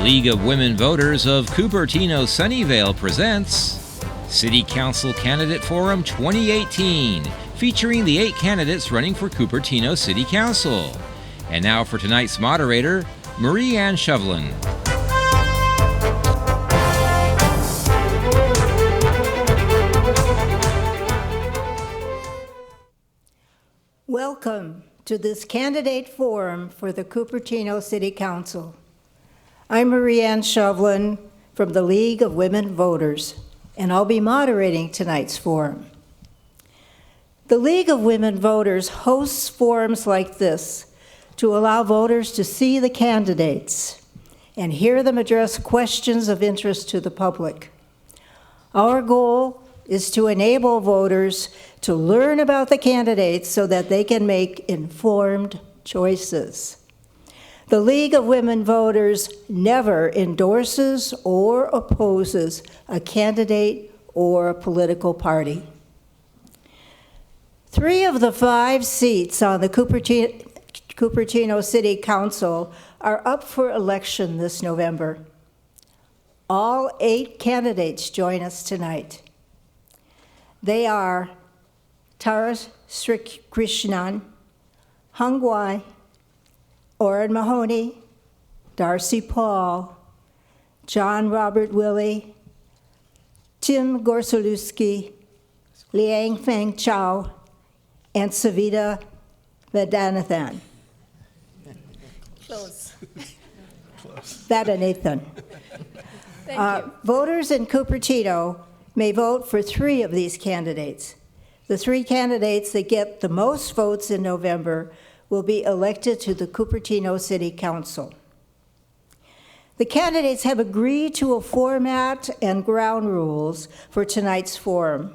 League of Women Voters of Cupertino Sunnyvale presents City Council Candidate Forum 2018, featuring the 8 candidates running for Cupertino City Council. And now for tonight's moderator, Marie Ann Shovlin. Welcome to this candidate forum for the Cupertino City Council. I'm Marie Ann Shovlin from the League of Women Voters, and I'll be moderating tonight's forum. The League of Women Voters hosts forums like this to allow voters to see the candidates and hear them address questions of interest to the public. Our goal is to enable voters to learn about the candidates so that they can make informed choices. The League of Women Voters never endorses or opposes a candidate or a political party. 3 of the 5 seats on the Cupertino City Council are up for election this November. All 8 candidates join us tonight. They are Tara Sreekrishnan, Hung Wai, Orrin Mahoney, Darcy Paul, John Robert Willey, Tim Gorsulowsky, Liang Chao, and Savita Vaidhyanathan. Close. Vaidhyanathan. Thank you. Voters in Cupertino may vote for 3 of these candidates. The 3 candidates that get the most votes in November will be elected to the Cupertino City Council. The candidates have agreed to a format and ground rules for tonight's forum.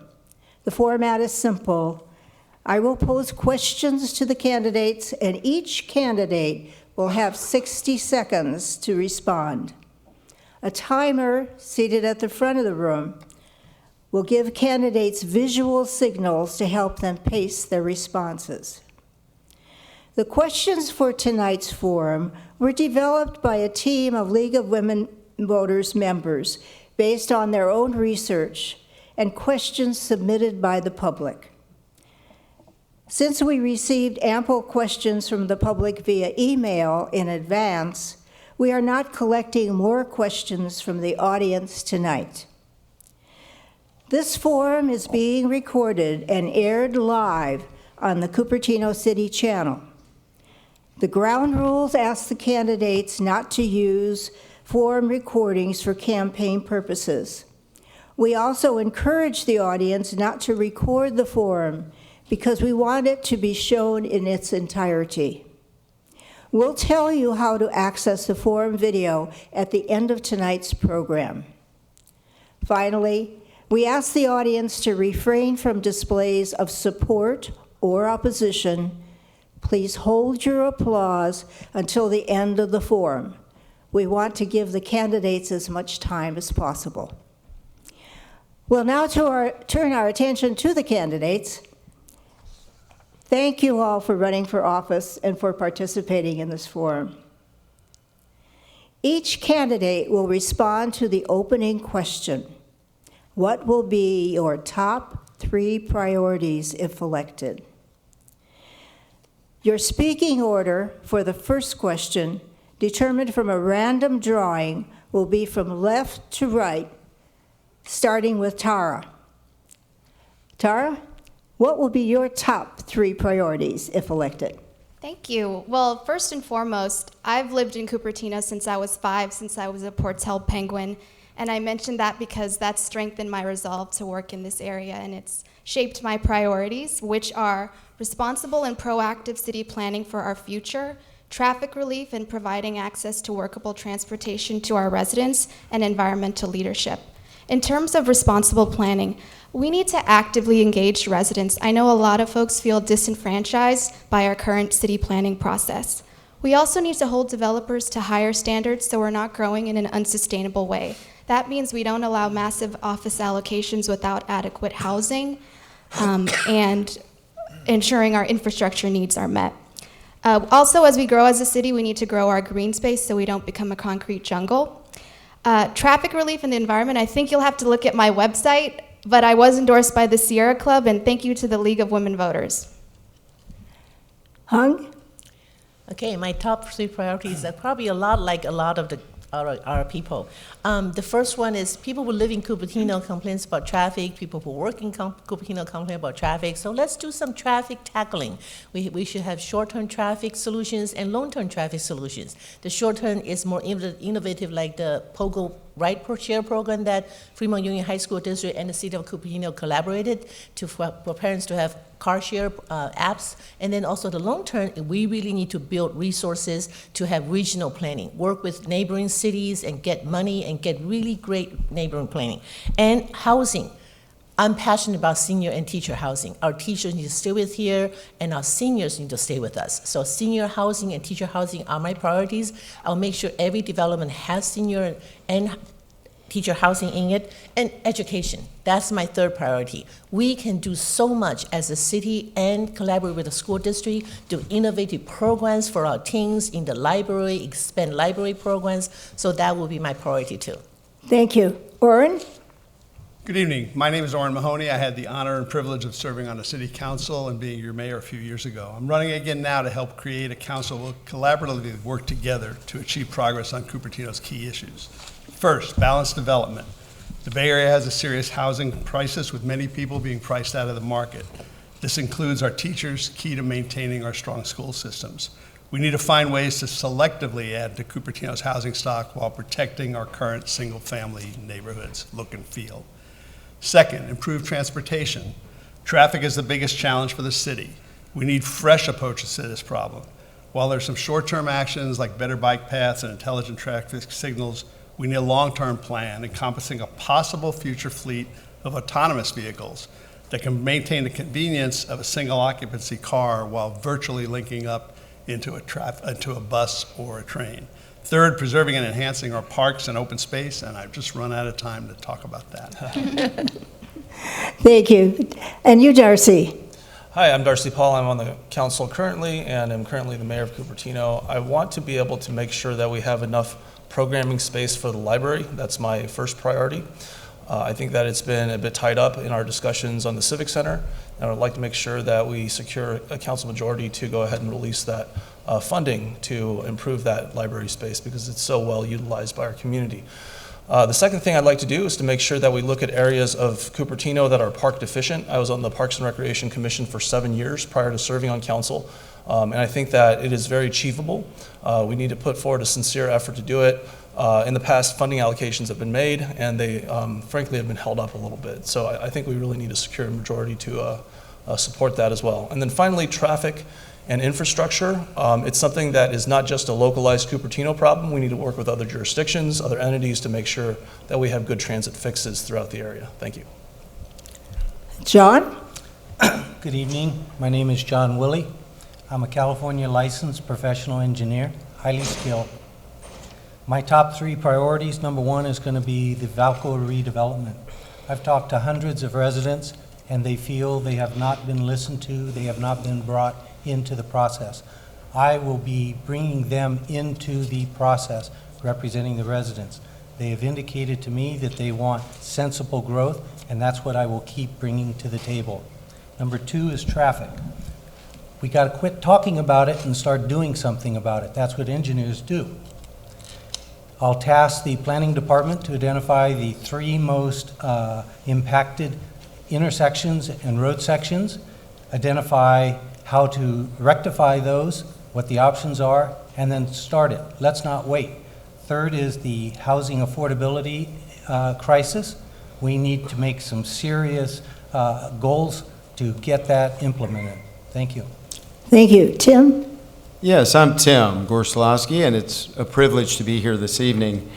The format is simple. I will pose questions to the candidates, and each candidate will have 60 seconds to respond. A timer seated at the front of the room will give candidates visual signals to help them pace their responses. The questions for tonight's forum were developed by a team of League of Women Voters members based on their own research and questions submitted by the public. Since we received ample questions from the public via email in advance, we are not collecting more questions from the audience tonight. This forum is being recorded and aired live on the Cupertino City channel. The ground rules ask the candidates not to use forum recordings for campaign purposes. We also encourage the audience not to record the forum because we want it to be shown in its entirety. We'll tell you how to access the forum video at the end of tonight's program. Finally, we ask the audience to refrain from displays of support or opposition. Please hold your applause until the end of the forum. We want to give the candidates as much time as possible. We'll now turn our attention to the candidates. Thank you all for running for office and for participating in this forum. Each candidate will respond to the opening question. What will be your top 3 priorities if elected? Your speaking order for the first question, determined from a random drawing, will be from left to right, starting with Tara. Tara, what will be your top 3 priorities if elected? Thank you. Well, first and foremost, I've lived in Cupertino since I was 5, since I was a Portel Penguin, and I mentioned that because that's strengthened my resolve to work in this area, and it's shaped my priorities, which are responsible and proactive city planning for our future, traffic relief and providing access to workable transportation to our residents, and environmental leadership. In terms of responsible planning, we need to actively engage residents. I know a lot of folks feel disenfranchised by our current city planning process. We also need to hold developers to higher standards so we're not growing in an unsustainable way. That means we don't allow massive office allocations without adequate housing and ensuring our infrastructure needs are met. Also, as we grow as a city, we need to grow our green space so we don't become a concrete jungle. Traffic relief and the environment, I think you'll have to look at my website, but I was endorsed by the Sierra Club, and thank you to the League of Women Voters. Hung? Okay, my top 3 priorities are probably a lot like a lot of our people. The first one is people who live in Cupertino complains about traffic, people who work in Cupertino complain about traffic, so let's do some traffic tackling. We should have short-term traffic solutions and long-term traffic solutions. The short-term is more innovative, like the POGO Ride Per Share program that Fremont Union High School District and the City of Cupertino collaborated for parents to have car share apps. And then also the long term, we really need to build resources to have regional planning, work with neighboring cities and get money and get really great neighboring planning. And housing. I'm passionate about senior and teacher housing. Our teachers need to stay with here, and our seniors need to stay with us. So senior housing and teacher housing are my priorities. I'll make sure every development has senior and teacher housing in it, and education. That's my third priority. We can do so much as a city and collaborate with the school district, do innovative programs for our teens in the library, expand library programs, so that will be my priority too. Thank you. Orrin? Good evening. My name is Orrin Mahoney. I had the honor and privilege of serving on the city council and being your mayor a few years ago. I'm running again now to help create a council that will collaboratively work together to achieve progress on Cupertino's key issues. First, balanced development. The Bay Area has a serious housing crisis with many people being priced out of the market. This includes our teachers, key to maintaining our strong school systems. We need to find ways to selectively add to Cupertino's housing stock while protecting our current single-family neighborhoods look and feel. Second, improved transportation. Traffic is the biggest challenge for the city. We need fresh approaches to this problem. While there's some short-term actions like better bike paths and intelligent traffic signals, we need a long-term plan encompassing a possible future fleet of autonomous vehicles that can maintain the convenience of a single occupancy car while virtually linking up into a bus or a train. Third, preserving and enhancing our parks and open space, and I've just run out of time to talk about that. Thank you. And you, Darcy? Hi, I'm Darcy Paul. I'm on the council currently, and I'm currently the mayor of Cupertino. I want to be able to make sure that we have enough programming space for the library. That's my first priority. I think that it's been a bit tied up in our discussions on the Civic Center, and I'd like to make sure that we secure a council majority to go ahead and release that funding to improve that library space because it's so well utilized by our community. The second thing I'd like to do is to make sure that we look at areas of Cupertino that are park deficient. I was on the Parks and Recreation Commission for 7 years prior to serving on council, and I think that it is very achievable. We need to put forward a sincere effort to do it. In the past, funding allocations have been made, and they frankly have been held up a little bit. So I think we really need to secure a majority to support that as well. And then finally, traffic and infrastructure. It's something that is not just a localized Cupertino problem. We need to work with other jurisdictions, other entities to make sure that we have good transit fixes throughout the area. Thank you. John? Good evening. My name is John Willey. I'm a California licensed professional engineer, highly skilled. My top 3 priorities, number 1 is going to be the Valco redevelopment. I've talked to hundreds of residents, and they feel they have not been listened to, they have not been brought into the process. I will be bringing them into the process, representing the residents. They have indicated to me that they want sensible growth, and that's what I will keep bringing to the table. Number 2 is traffic. We got to quit talking about it and start doing something about it. That's what engineers do. I'll task the planning department to identify the 3 most impacted intersections and road sections, identify how to rectify those, what the options are, and then start it. Let's not wait. Third is the housing affordability crisis. We need to make some serious goals to get that implemented. Thank you. Thank you. Tim? Yes, I'm Tim Gorsulowsky, and it's a privilege to be here this evening.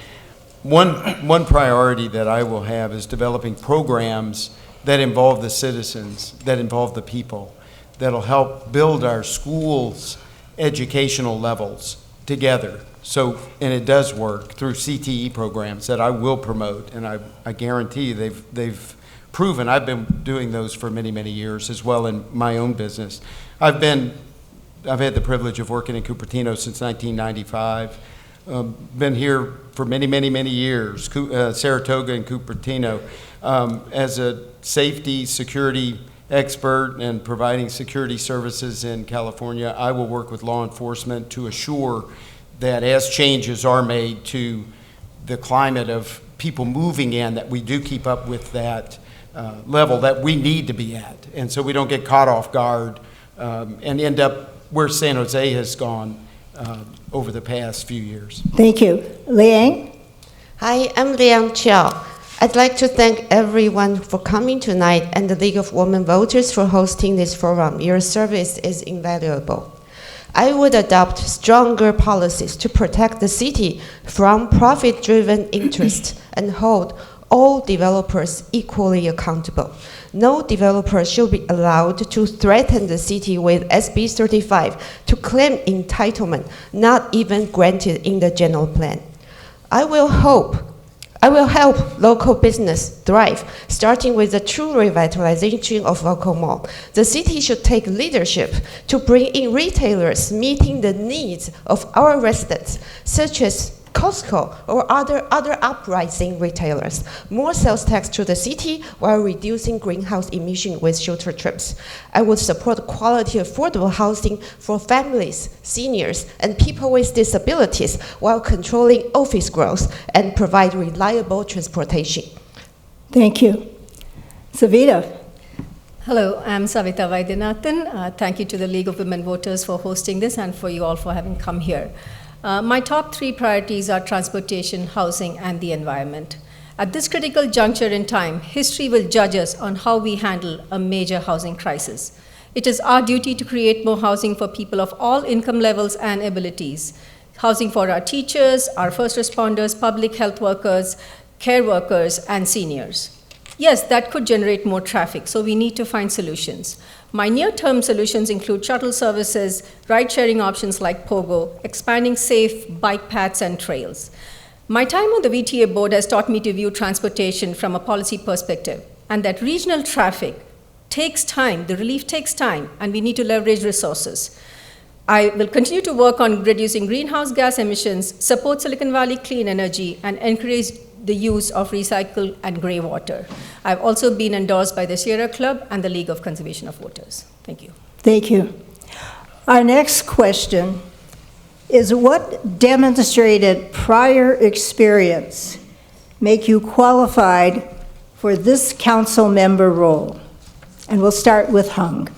One priority that I will have is developing programs that involve the citizens, that involve the people, that'll help build our schools' educational levels together. So, and it does work through CTE programs that I will promote, and I guarantee they've proven. I've been doing those for many, many years as well in my own business. I've had the privilege of working in Cupertino since 1995. been here for many, many, many years, Saratoga and Cupertino. As a safety, security expert and providing security services in California, I will work with law enforcement to assure that as changes are made to the climate of people moving in, that we do keep up with that level that we need to be at. And so we don't get caught off guard and end up where San Jose has gone over the past few years. Thank you. Liang? Hi, I'm Liang Chao. I'd like to thank everyone for coming tonight and the League of Women Voters for hosting this forum. Your service is invaluable. I would adopt stronger policies to protect the city from profit-driven interests and hold all developers equally accountable. No developer should be allowed to threaten the city with SB 35 to claim entitlement not even granted in the general plan. I will help local business thrive, starting with the true revitalization of Valco Mall. The city should take leadership to bring in retailers meeting the needs of our residents, such as Costco or other uprising retailers. More sales tax to the city while reducing greenhouse emission with shorter trips. I would support quality affordable housing for families, seniors, and people with disabilities while controlling office growth and provide reliable transportation. Thank you. Savita? Hello, I'm Savita Vaidhyanathan. Thank you to the League of Women Voters for hosting this and for you all for having come here. My top 3 priorities are transportation, housing, and the environment. At this critical juncture in time, history will judge us on how we handle a major housing crisis. It is our duty to create more housing for people of all income levels and abilities. Housing for our teachers, our first responders, public health workers, care workers, and seniors. Yes, that could generate more traffic, so we need to find solutions. My near-term solutions include shuttle services, ride-sharing options like Pogo, expanding safe bike paths and trails. My time on the VTA board has taught me to view transportation from a policy perspective, and that regional traffic takes time, the relief takes time, and we need to leverage resources. I will continue to work on reducing greenhouse gas emissions, support Silicon Valley clean energy, and encourage the use of recycled and gray water. I've also been endorsed by the Sierra Club and the League of Conservation of Voters. Thank you. Thank you. Our next question is, what demonstrated prior experience make you qualified for this council member role? And we'll start with Hung.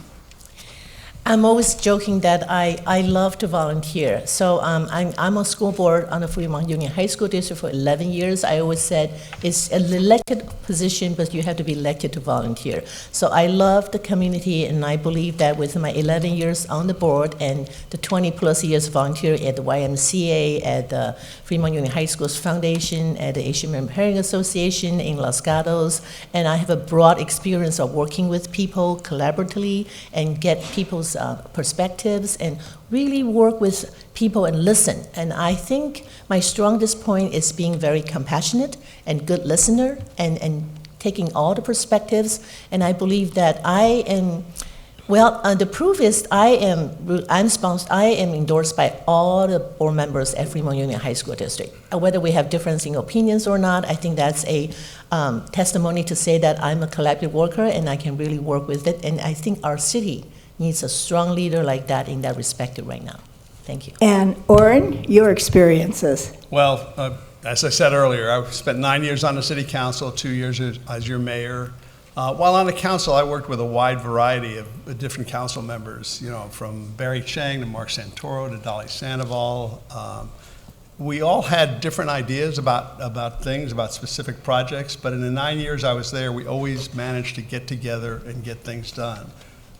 I'm always joking that I love to volunteer. So I'm on school board on the Fremont Union High School District for 11 years. I always said it's an elected position, but you have to be elected to volunteer. So I love the community, and I believe that with my 11 years on the board and the 20 plus years volunteer at the YMCA, at the Fremont Union High Schools Foundation, at the Asian American Parent Association in Los Gatos, and I have a broad experience of working with people collaboratively and get people's perspectives and really work with people and listen. And I think my strongest point is being very compassionate and good listener and taking all the perspectives. And I believe that I am, the proof is I am endorsed by all the board members at Fremont Union High School District. Whether we have differencing opinions or not, I think that's a testimony to say that I'm a collaborative worker and I can really work with it. And I think our city needs a strong leader like that in that respect right now. Thank you. And Orrin, your experiences. Well, as I said earlier, I spent 9 years on the city council, 2 years as your mayor. While on the council, I worked with a wide variety of different council members, you know, from Barry Chang to Mark Santoro to Dolly Sandoval. We all had different ideas about things, about specific projects, but in the 9 years I was there, we always managed to get together and get things done.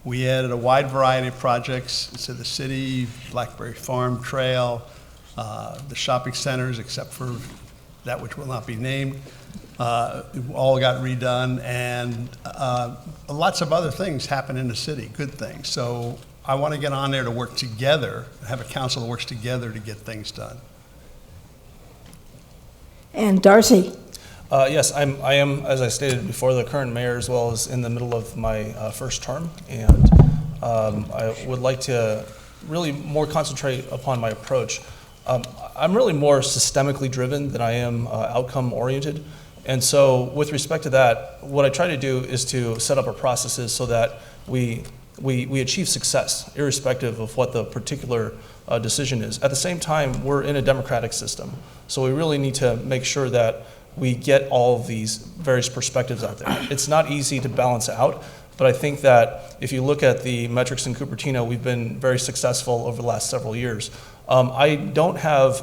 We added a wide variety of projects to the city, Blackberry Farm Trail, the shopping centers, except for that which will not be named, all got redone, and lots of other things happen in the city, good things. So I want to get on there to work together, have a council that works together to get things done. And Darcy. Yes, I am, as I stated before, the current mayor, as well as in the middle of my first term, and I would like to really more concentrate upon my approach. I'm really more systemically driven than I am outcome oriented. And so with respect to that, what I try to do is to set up our processes so that we achieve success, irrespective of what the particular decision is. At the same time, we're in a democratic system, so we really need to make sure that we get all of these various perspectives out there. It's not easy to balance out, but I think that if you look at the metrics in Cupertino, we've been very successful over the last several years. I don't have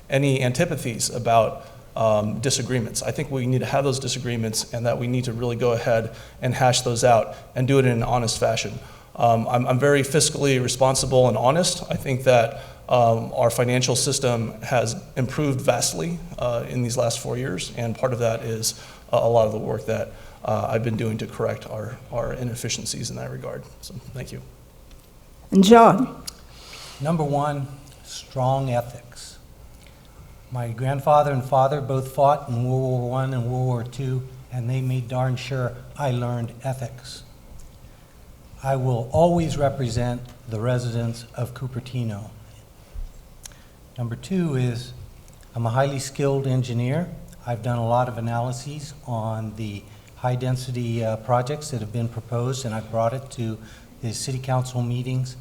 any antipathies about disagreements. I think we need to have those disagreements and that we need to really go ahead and hash those out and do it in an honest fashion. I'm very fiscally responsible and honest. I think that our financial system has improved vastly in these last 4 years, and part of that is a lot of the work that I've been doing to correct our inefficiencies in that regard. So thank you. And John? Number one, strong ethics. My grandfather and father both fought in World War I and World War II, and they made darn sure I learned ethics. I will always represent the residents of Cupertino. Number two is I'm a highly skilled engineer. I've done a lot of analyses on the high-density projects that have been proposed, and I've brought it to the city council meetings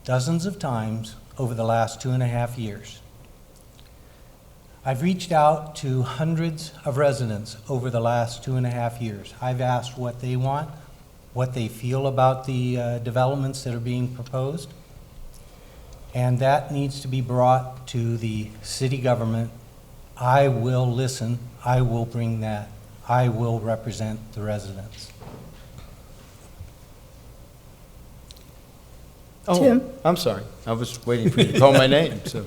dozens of times over the last 2.5 years. I've reached out to hundreds of residents over the last 2.5 years. I've asked what they want, what they feel about the developments that are being proposed, and that needs to be brought to the city government. I will listen, I will bring that, I will represent the residents. Oh, Tim? I'm sorry. I was waiting for you to call my name. So,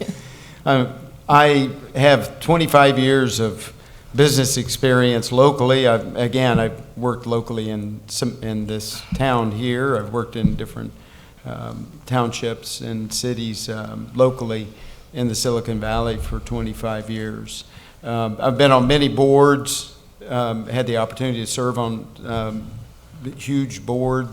I have 25 years of business experience locally. I've worked locally in this town here. I've worked in different townships and cities locally in the Silicon Valley for 25 years. I've been on many boards, had the opportunity to serve on huge board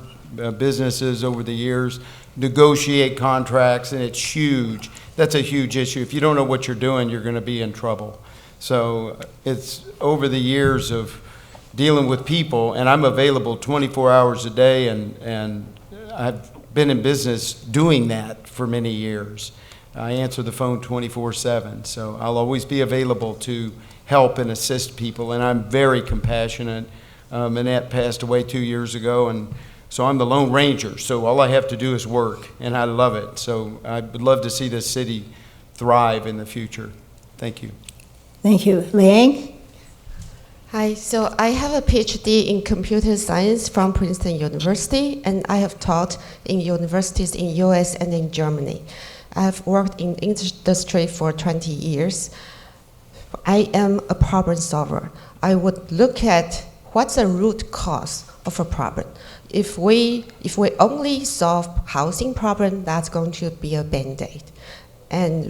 businesses over the years, negotiate contracts, and it's huge. That's a huge issue. If you don't know what you're doing, you're going to be in trouble. So it's over the years of dealing with people, and I'm available 24 hours a day, and I've been in business doing that for many years. I answer the phone 24/7, so I'll always be available to help and assist people, and I'm very compassionate. Annette passed away 2 years ago, and so I'm the Lone Ranger, so all I have to do is work, and I love it. So I would love to see this city thrive in the future. Thank you. Thank you. Liang? Hi, so I have a PhD in computer science from Princeton University, and I have taught in universities in US and in Germany. I have worked in industry for 20 years. I am a problem solver. I would look at what's the root cause of a problem. If we only solve housing problem, that's going to be a Band-Aid. And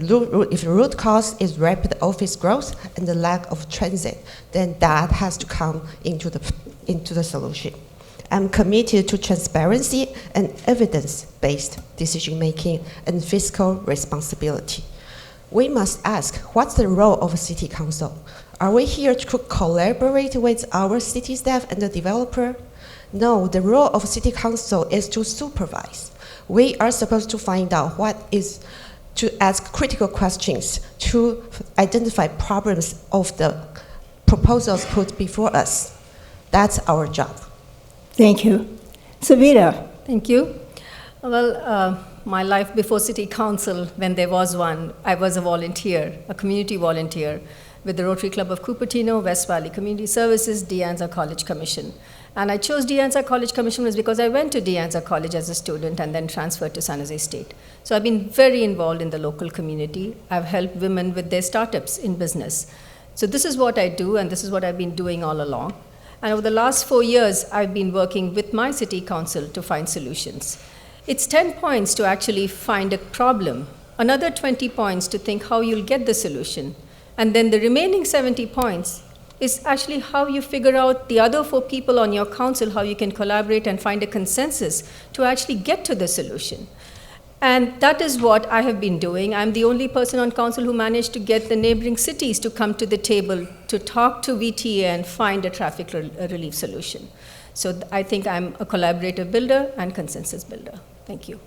if the root cause is rapid office growth and the lack of transit, then that has to come into the solution. I'm committed to transparency and evidence-based decision-making and fiscal responsibility. We must ask, what's the role of a city council? Are we here to collaborate with our city staff and the developer? No, the role of city council is to supervise. We are supposed to find out to ask critical questions, to identify problems of the proposals put before us. That's our job. Thank you. Savita? Thank you. Well, my life before City Council, when there was one, I was a volunteer, a community volunteer with the Rotary Club of Cupertino, West Valley Community Services, De Anza College Commission. And I chose De Anza College Commission was because I went to De Anza College as a student and then transferred to San Jose State. So I've been very involved in the local community. I've helped women with their startups in business. So this is what I do, and this is what I've been doing all along. And over the last 4 years, I've been working with my city council to find solutions. It's 10 points to actually find a problem, another 20 points to think how you'll get the solution, and then the remaining 70 points is actually how you figure out the other 4 people on your council, how you can collaborate and find a consensus to actually get to the solution. And that is what I have been doing. I'm the only person on council who managed to get the neighboring cities to come to the table to talk to VTA and find a traffic relief solution. So I think I'm a collaborative builder and consensus builder. Thank you.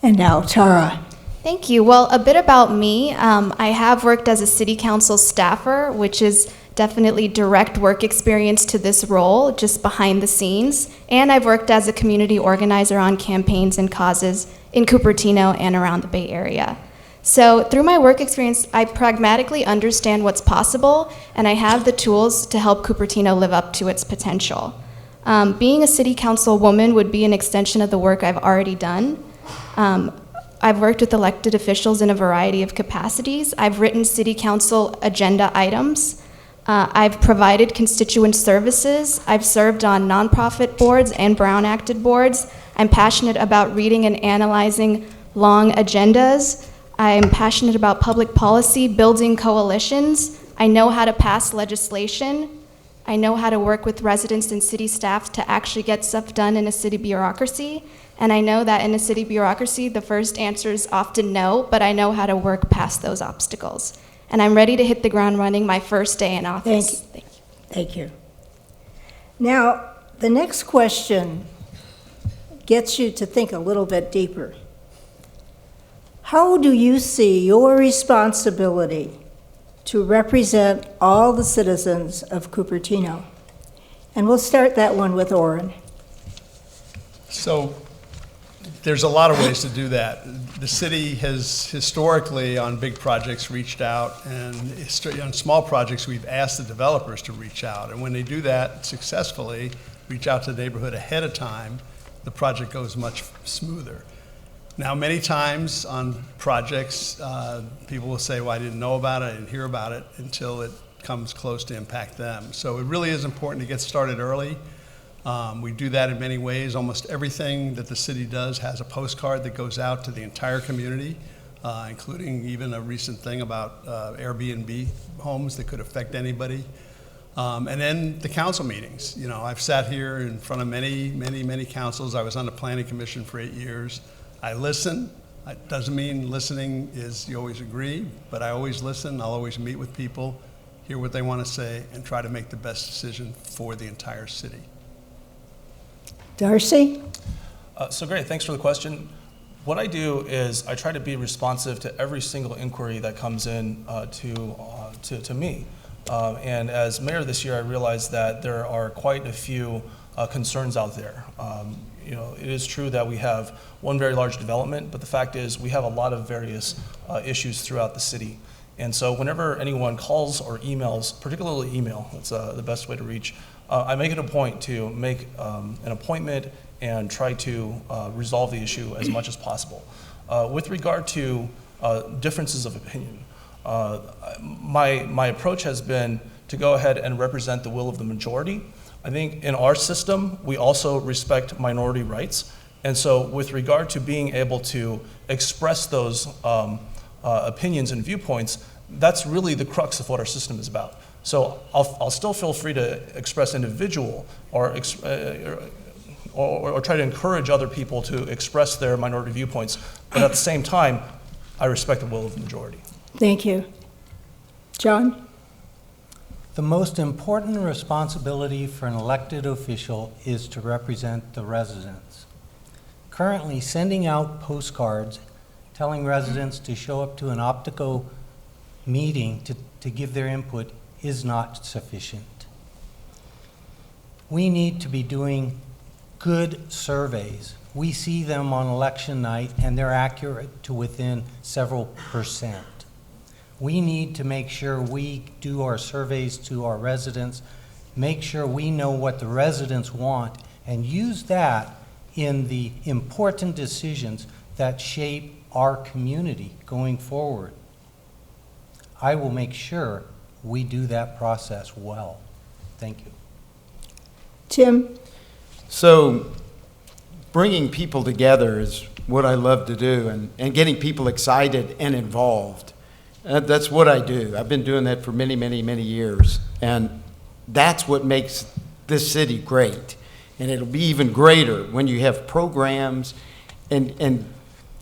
And now Tara. Thank you. Well, a bit about me. I have worked as a city council staffer, which is definitely direct work experience to this role, just behind the scenes. And I've worked as a community organizer on campaigns and causes in Cupertino and around the Bay Area. So through my work experience, I pragmatically understand what's possible, and I have the tools to help Cupertino live up to its potential. Being a city council woman would be an extension of the work I've already done. I've worked with elected officials in a variety of capacities. I've written city council agenda items. I've provided constituent services. I've served on nonprofit boards and Brown-acted boards. I'm passionate about reading and analyzing long agendas. I'm passionate about public policy, building coalitions. I know how to pass legislation. I know how to work with residents and city staff to actually get stuff done in a city bureaucracy. And I know that in a city bureaucracy, the first answer is often no, but I know how to work past those obstacles. And I'm ready to hit the ground running my first day in office. Thank you. Thank you. Now, the next question gets you to think a little bit deeper. How do you see your responsibility to represent all the citizens of Cupertino? And we'll start that one with Orrin. So there's a lot of ways to do that. The city has historically, on big projects, reached out, and on small projects, we've asked the developers to reach out. And when they do that successfully, reach out to the neighborhood ahead of time, the project goes much smoother. Now, many times on projects, people will say, well, I didn't know about it, I didn't hear about it until it comes close to impact them. So it really is important to get started early. We do that in many ways. Almost everything that the city does has a postcard that goes out to the entire community, including even a recent thing about Airbnb homes that could affect anybody. And then the council meetings. You know, I've sat here in front of many councils. I was on the planning commission for 8 years. I listen. It doesn't mean listening is you always agree, but I always listen. I'll always meet with people, hear what they want to say, and try to make the best decision for the entire city. Darcy? So great, thanks for the question. What I do is I try to be responsive to every single inquiry that comes in to me. And as mayor this year, I realized that there are quite a few concerns out there. You know, it is true that we have one very large development, but the fact is we have a lot of various issues throughout the city. And so whenever anyone calls or emails, particularly email, that's the best way to reach, I make it a point to make an appointment and try to resolve the issue as much as possible. With regard to differences of opinion, my approach has been to go ahead and represent the will of the majority. I think in our system, we also respect minority rights. And so with regard to being able to express those opinions and viewpoints, that's really the crux of what our system is about. So I'll still feel free to express individual or try to encourage other people to express their minority viewpoints, but at the same time, I respect the will of the majority. Thank you. John? The most important responsibility for an elected official is to represent the residents. Currently, sending out postcards telling residents to show up to an Optico meeting to give their input is not sufficient. We need to be doing good surveys. We see them on election night, and they're accurate to within several percent. We need to make sure we do our surveys to our residents, make sure we know what the residents want, and use that in the important decisions that shape our community going forward. I will make sure we do that process well. Thank you. Tim? So bringing people together is what I love to do, and getting people excited and involved. That's what I do. I've been doing that for many years. And that's what makes this city great. And it'll be even greater when you have programs and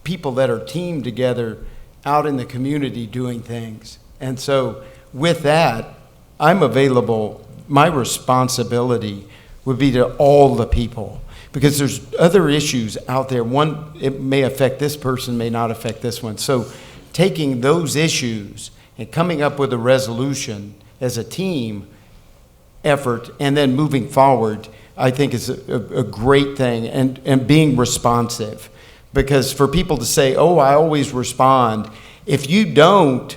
people that are teamed together out in the community doing things. And so with that, I'm available. My responsibility would be to all the people, because there's other issues out there. One, it may affect this person, may not affect this one. So taking those issues and coming up with a resolution as a team effort and then moving forward, I think is a great thing, and being responsive. Because for people to say, oh, I always respond, if you don't,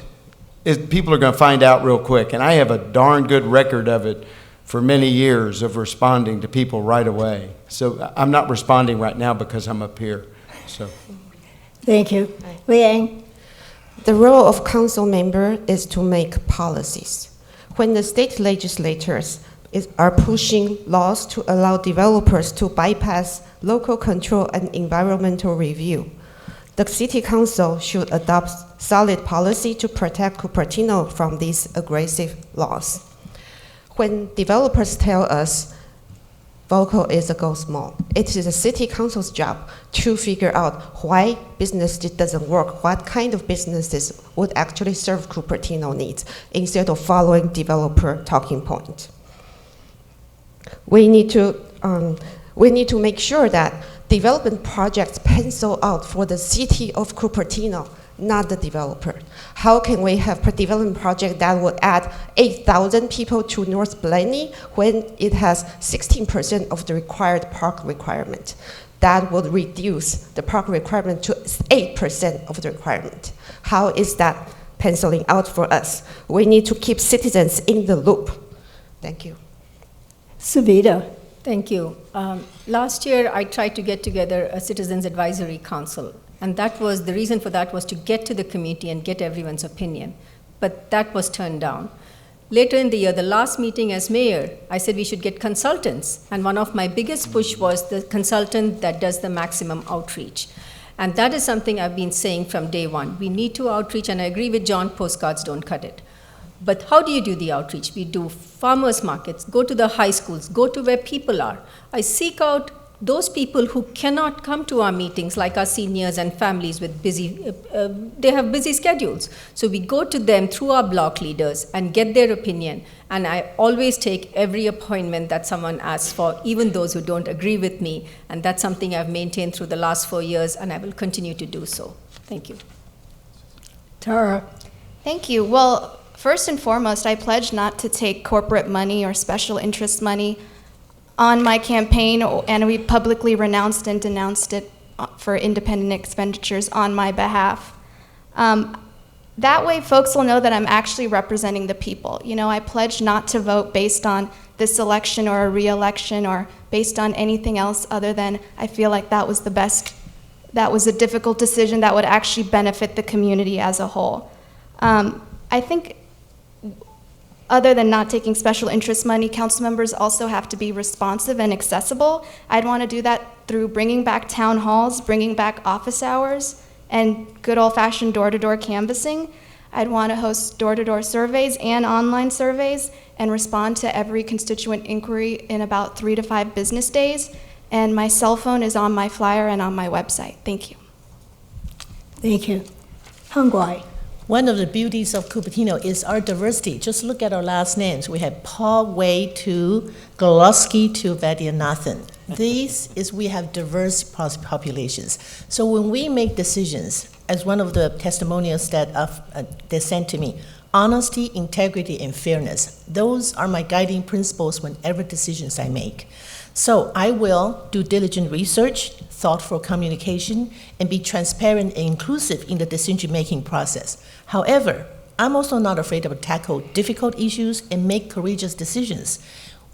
people are going to find out real quick. And I have a darn good record of it for many years of responding to people right away. So I'm not responding right now because I'm up here. So, Thank you. Liang? The role of council member is to make policies. When the state legislators are pushing laws to allow developers to bypass local control and environmental review, the city council should adopt solid policy to protect Cupertino from these aggressive laws. When developers tell us Valco is a go small, it is the city council's job to figure out why business doesn't work, what kind of businesses would actually serve Cupertino needs, instead of following developer talking point. We need to make sure that development projects pencil out for the city of Cupertino, not the developer. How can we have a development project that would add 8,000 people to North Blaney when it has 16% of the required park requirement? That would reduce the park requirement to 8% of the requirement. How is that penciling out for us? We need to keep citizens in the loop. Thank you. Savita? Thank you. Last year, I tried to get together a Citizens Advisory Council, and the reason for that was to get to the community and get everyone's opinion, but that was turned down. Later in the year, the last meeting as mayor, I said we should get consultants, and one of my biggest push was the consultant that does the maximum outreach. And that is something I've been saying from day one. We need to outreach, and I agree with John, postcards don't cut it. But how do you do the outreach? We do farmers markets, go to the high schools, go to where people are. I seek out those people who cannot come to our meetings, like our seniors and families with they have busy schedules. So we go to them through our block leaders and get their opinion. And I always take every appointment that someone asks for, even those who don't agree with me. And that's something I've maintained through the last 4 years, and I will continue to do so. Thank you. Tara? Thank you. Well, first and foremost, I pledge not to take corporate money or special interest money on my campaign, and we publicly renounced and denounced it for independent expenditures on my behalf. That way, folks will know that I'm actually representing the people. You know, I pledge not to vote based on this election or a re-election or based on anything else other than I feel like that was a difficult decision that would actually benefit the community as a whole. I think other than not taking special interest money, council members also have to be responsive and accessible. I'd want to do that through bringing back town halls, bringing back office hours, and good old-fashioned door-to-door canvassing. I'd want to host door-to-door surveys and online surveys and respond to every constituent inquiry in about 3 to 5 business days. And my cell phone is on my flyer and on my website. Thank you. Thank you. Hung Guai? One of the beauties of Cupertino is our diversity. Just look at our last names. We have Paul Wei to Gorsulowsky to Vaidhyanathan. We have diverse populations. So when we make decisions, as one of the testimonials that they sent to me, honesty, integrity, and fairness, those are my guiding principles whenever decisions I make. So I will do diligent research, thoughtful communication, and be transparent and inclusive in the decision-making process. However, I'm also not afraid to tackle difficult issues and make courageous decisions.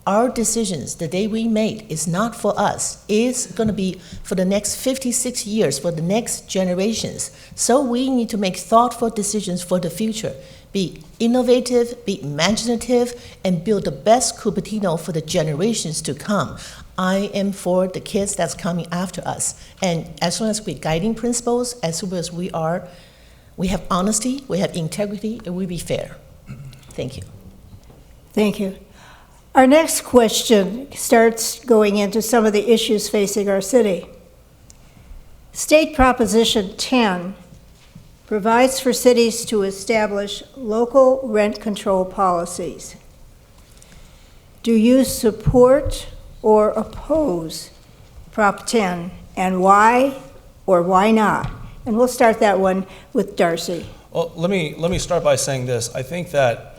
Our decisions, the day we made, is not for us. It's going to be for the next 56 years, for the next generations. So we need to make thoughtful decisions for the future. Be innovative, be imaginative, and build the best Cupertino for the generations to come. I am for the kids that's coming after us. And as long as we're guiding principles, as well as we have honesty, we have integrity, and we be fair. Thank you. Thank you. Our next question starts going into some of the issues facing our city. State Proposition 10 provides for cities to establish local rent control policies. Do you support or oppose Prop 10, and why or why not? And we'll start that one with Darcy. Well, let me start by saying this. I think that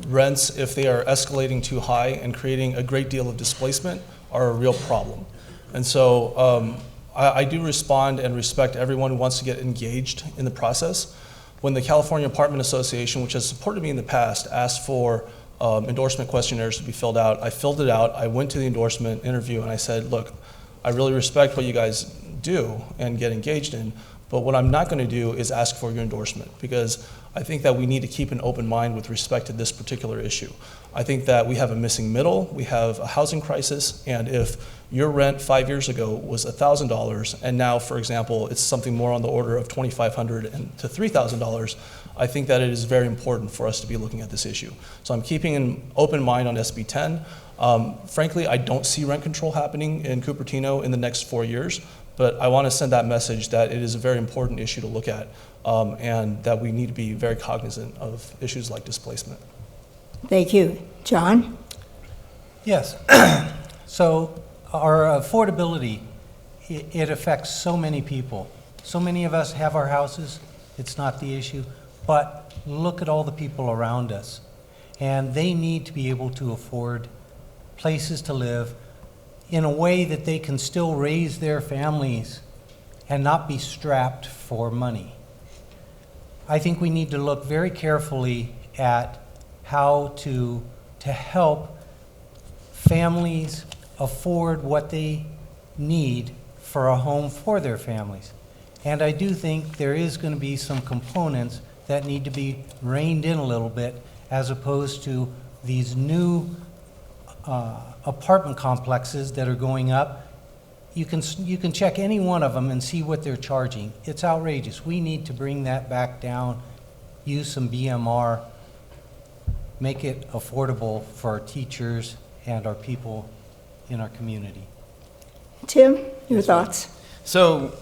rents, if they are escalating too high and creating a great deal of displacement, are a real problem. And so I do respond and respect everyone who wants to get engaged in the process. When the California Apartment Association, which has supported me in the past, asked for endorsement questionnaires to be filled out, I filled it out. I went to the endorsement interview and I said, look, I really respect what you guys do and get engaged in, but what I'm not going to do is ask for your endorsement, because I think that we need to keep an open mind with respect to this particular issue. I think that we have a missing middle, we have a housing crisis, and if your rent 5 years ago was $1,000, and now, for example, it's something more on the order of $2,500 to $3,000, I think that it is very important for us to be looking at this issue. So I'm keeping an open mind on SB 10. Frankly, I don't see rent control happening in Cupertino in the next 4 years, but I want to send that message that it is a very important issue to look at, and that we need to be very cognizant of issues like displacement. Thank you. John? Yes. So our affordability, it affects so many people. So many of us have our houses. It's not the issue. But look at all the people around us. And they need to be able to afford places to live in a way that they can still raise their families and not be strapped for money. I think we need to look very carefully at how to help families afford what they need for a home for their families. And I do think there is going to be some components that need to be reined in a little bit, as opposed to these new apartment complexes that are going up. You can check any one of them and see what they're charging. It's outrageous. We need to bring that back down, use some BMR, make it affordable for our teachers and our people in our community. Tim, your thoughts? So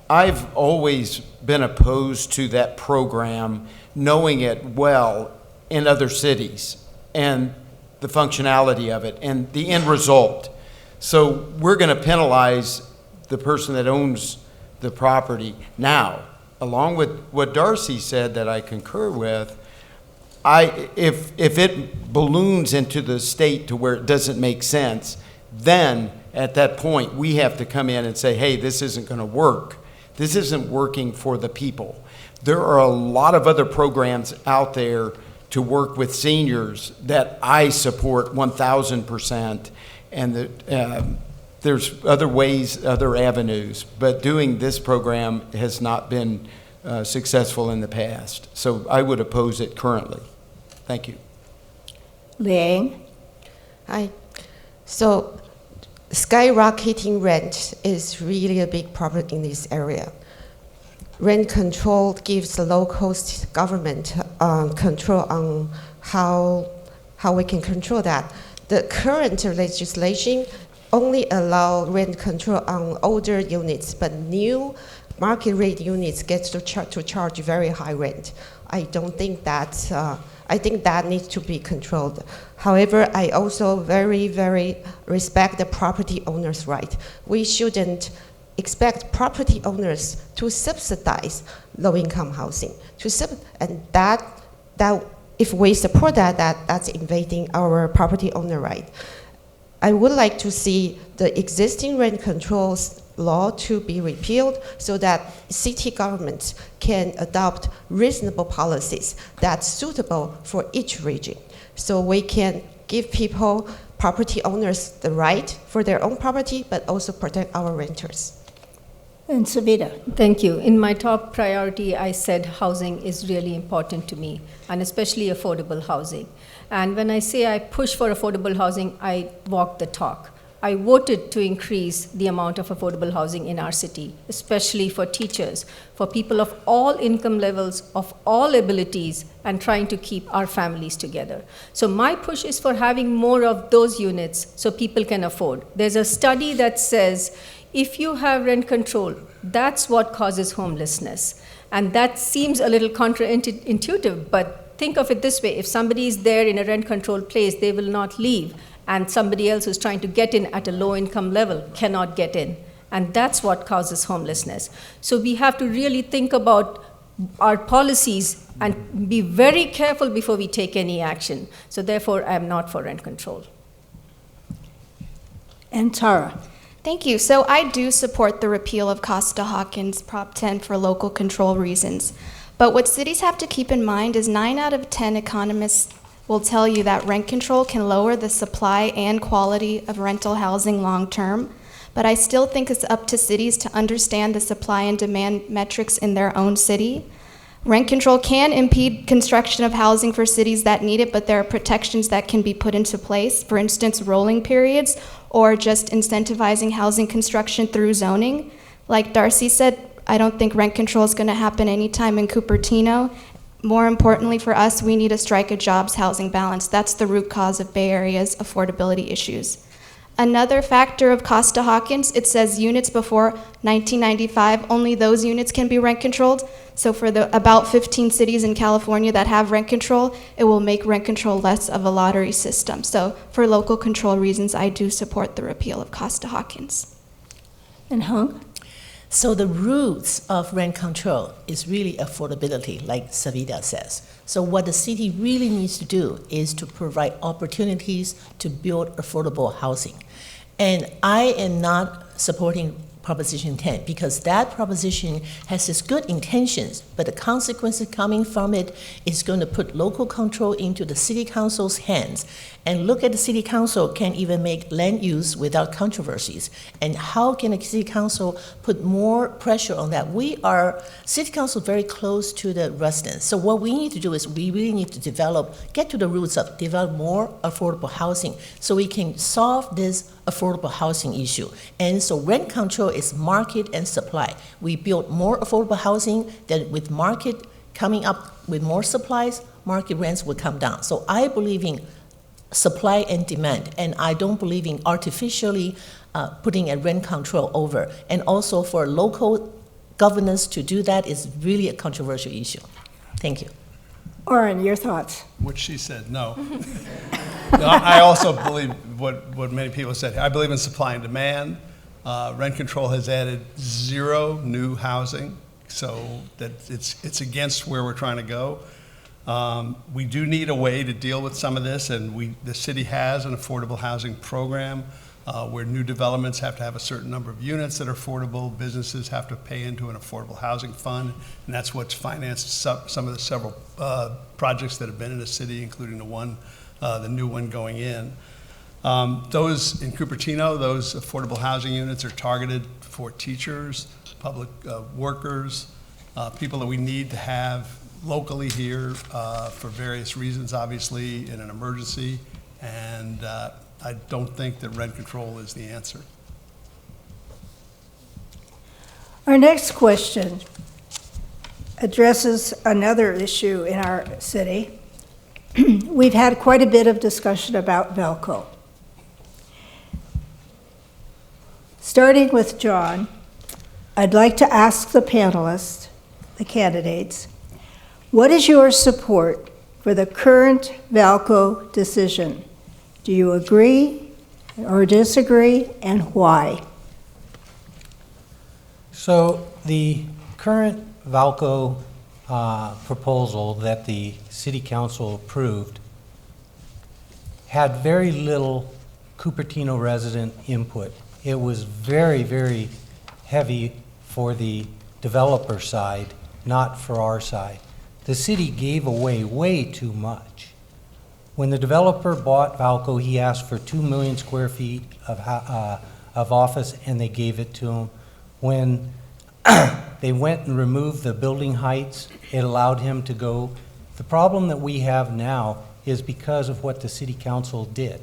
I've always been opposed to that program, knowing it well in other cities and the functionality of it and the end result. So we're going to penalize the person that owns the property now, along with what Darcy said that I concur with. If it balloons into the state to where it doesn't make sense, then at that point we have to come in and say, hey, this isn't going to work. This isn't working for the people. There are a lot of other programs out there to work with seniors that I support 1,000%, and there's other ways, other avenues, but doing this program has not been successful in the past. So I would oppose it currently. Thank you. Liang? Hi. So skyrocketing rent is really a big problem in this area. Rent control gives the local government control on how we can control that. The current legislation only allow rent control on older units, but new market rate units get to charge very high rent. I don't think that. I think that needs to be controlled. However, I also very, very respect the property owner's right. We shouldn't expect property owners to subsidize low-income housing. And that if we support that's invading our property owner right. I would like to see the existing rent controls law to be repealed so that city governments can adopt reasonable policies that's suitable for each region. So we can give people, property owners, the right for their own property, but also protect our renters. And Savita? Thank you. In my top priority, I said housing is really important to me, and especially affordable housing. And when I say I push for affordable housing, I walk the talk. I voted to increase the amount of affordable housing in our city, especially for teachers, for people of all income levels, of all abilities, and trying to keep our families together. So my push is for having more of those units so people can afford. There's a study that says if you have rent control, that's what causes homelessness. And that seems a little counterintuitive, but think of it this way. If somebody is there in a rent-controlled place, they will not leave, and somebody else who's trying to get in at a low-income level cannot get in. And that's what causes homelessness. So we have to really think about our policies and be very careful before we take any action. So therefore, I'm not for rent control. And Tara. Thank you. So I do support the repeal of Costa-Hawkins Prop 10 for local control reasons. But what cities have to keep in mind is 9 out of 10 economists will tell you that rent control can lower the supply and quality of rental housing long term. But I still think it's up to cities to understand the supply and demand metrics in their own city. Rent control can impede construction of housing for cities that need it, but there are protections that can be put into place. For instance, rolling periods, or just incentivizing housing construction through zoning. Like Darcy said, I don't think rent control is going to happen anytime in Cupertino. More importantly for us, we need to strike a jobs housing balance. That's the root cause of Bay Area's affordability issues. Another factor of Costa-Hawkins, it says units before 1995, only those units can be rent controlled. So for the about 15 cities in California that have rent control, it will make rent control less of a lottery system. So for local control reasons, I do support the repeal of Costa-Hawkins. And Hung? So the roots of rent control is really affordability, like Savita says. So what the city really needs to do is to provide opportunities to build affordable housing. And I am not supporting Proposition 10 because that proposition has its good intentions, but the consequences coming from it is going to put local control into the city council's hands. And look at the city council can even make land use without controversies. And how can a city council put more pressure on that? City council very close to the residents. So what we need to do is we really need to get to the roots of develop more affordable housing so we can solve this affordable housing issue. And so rent control is market and supply. We build more affordable housing, then with market coming up with more supplies, market rents will come down. So I believe in supply and demand, and I don't believe in artificially putting a rent control over. And also for local governance to do that is really a controversial issue. Thank you. Orrin, your thoughts? What she said, no. No, I also believe what many people said. I believe in supply and demand. Rent control has added 0 new housing, so that it's against where we're trying to go. We do need a way to deal with some of this, and the city has an affordable housing program where new developments have to have a certain number of units that are affordable. Businesses have to pay into an affordable housing fund, and that's what's financed some of the several projects that have been in the city, including the new one going in. Those in Cupertino, those affordable housing units are targeted for teachers, public workers, people that we need to have locally here for various reasons, obviously in an emergency, and I don't think that rent control is the answer. Our next question addresses another issue in our city. We've had quite a bit of discussion about Valco. Starting with John, I'd like to ask the panelists, the candidates, what is your support for the current Valco decision? Do you agree or disagree, and why? So the current Valco proposal that the City Council approved had very little Cupertino resident input. It was very, very heavy for the developer side, not for our side. The city gave away way too much. When the developer bought Valco, he asked for 2 million square feet of office, and they gave it to him. When they went and removed the building heights, it allowed him to go. The problem that we have now is because of what the City Council did.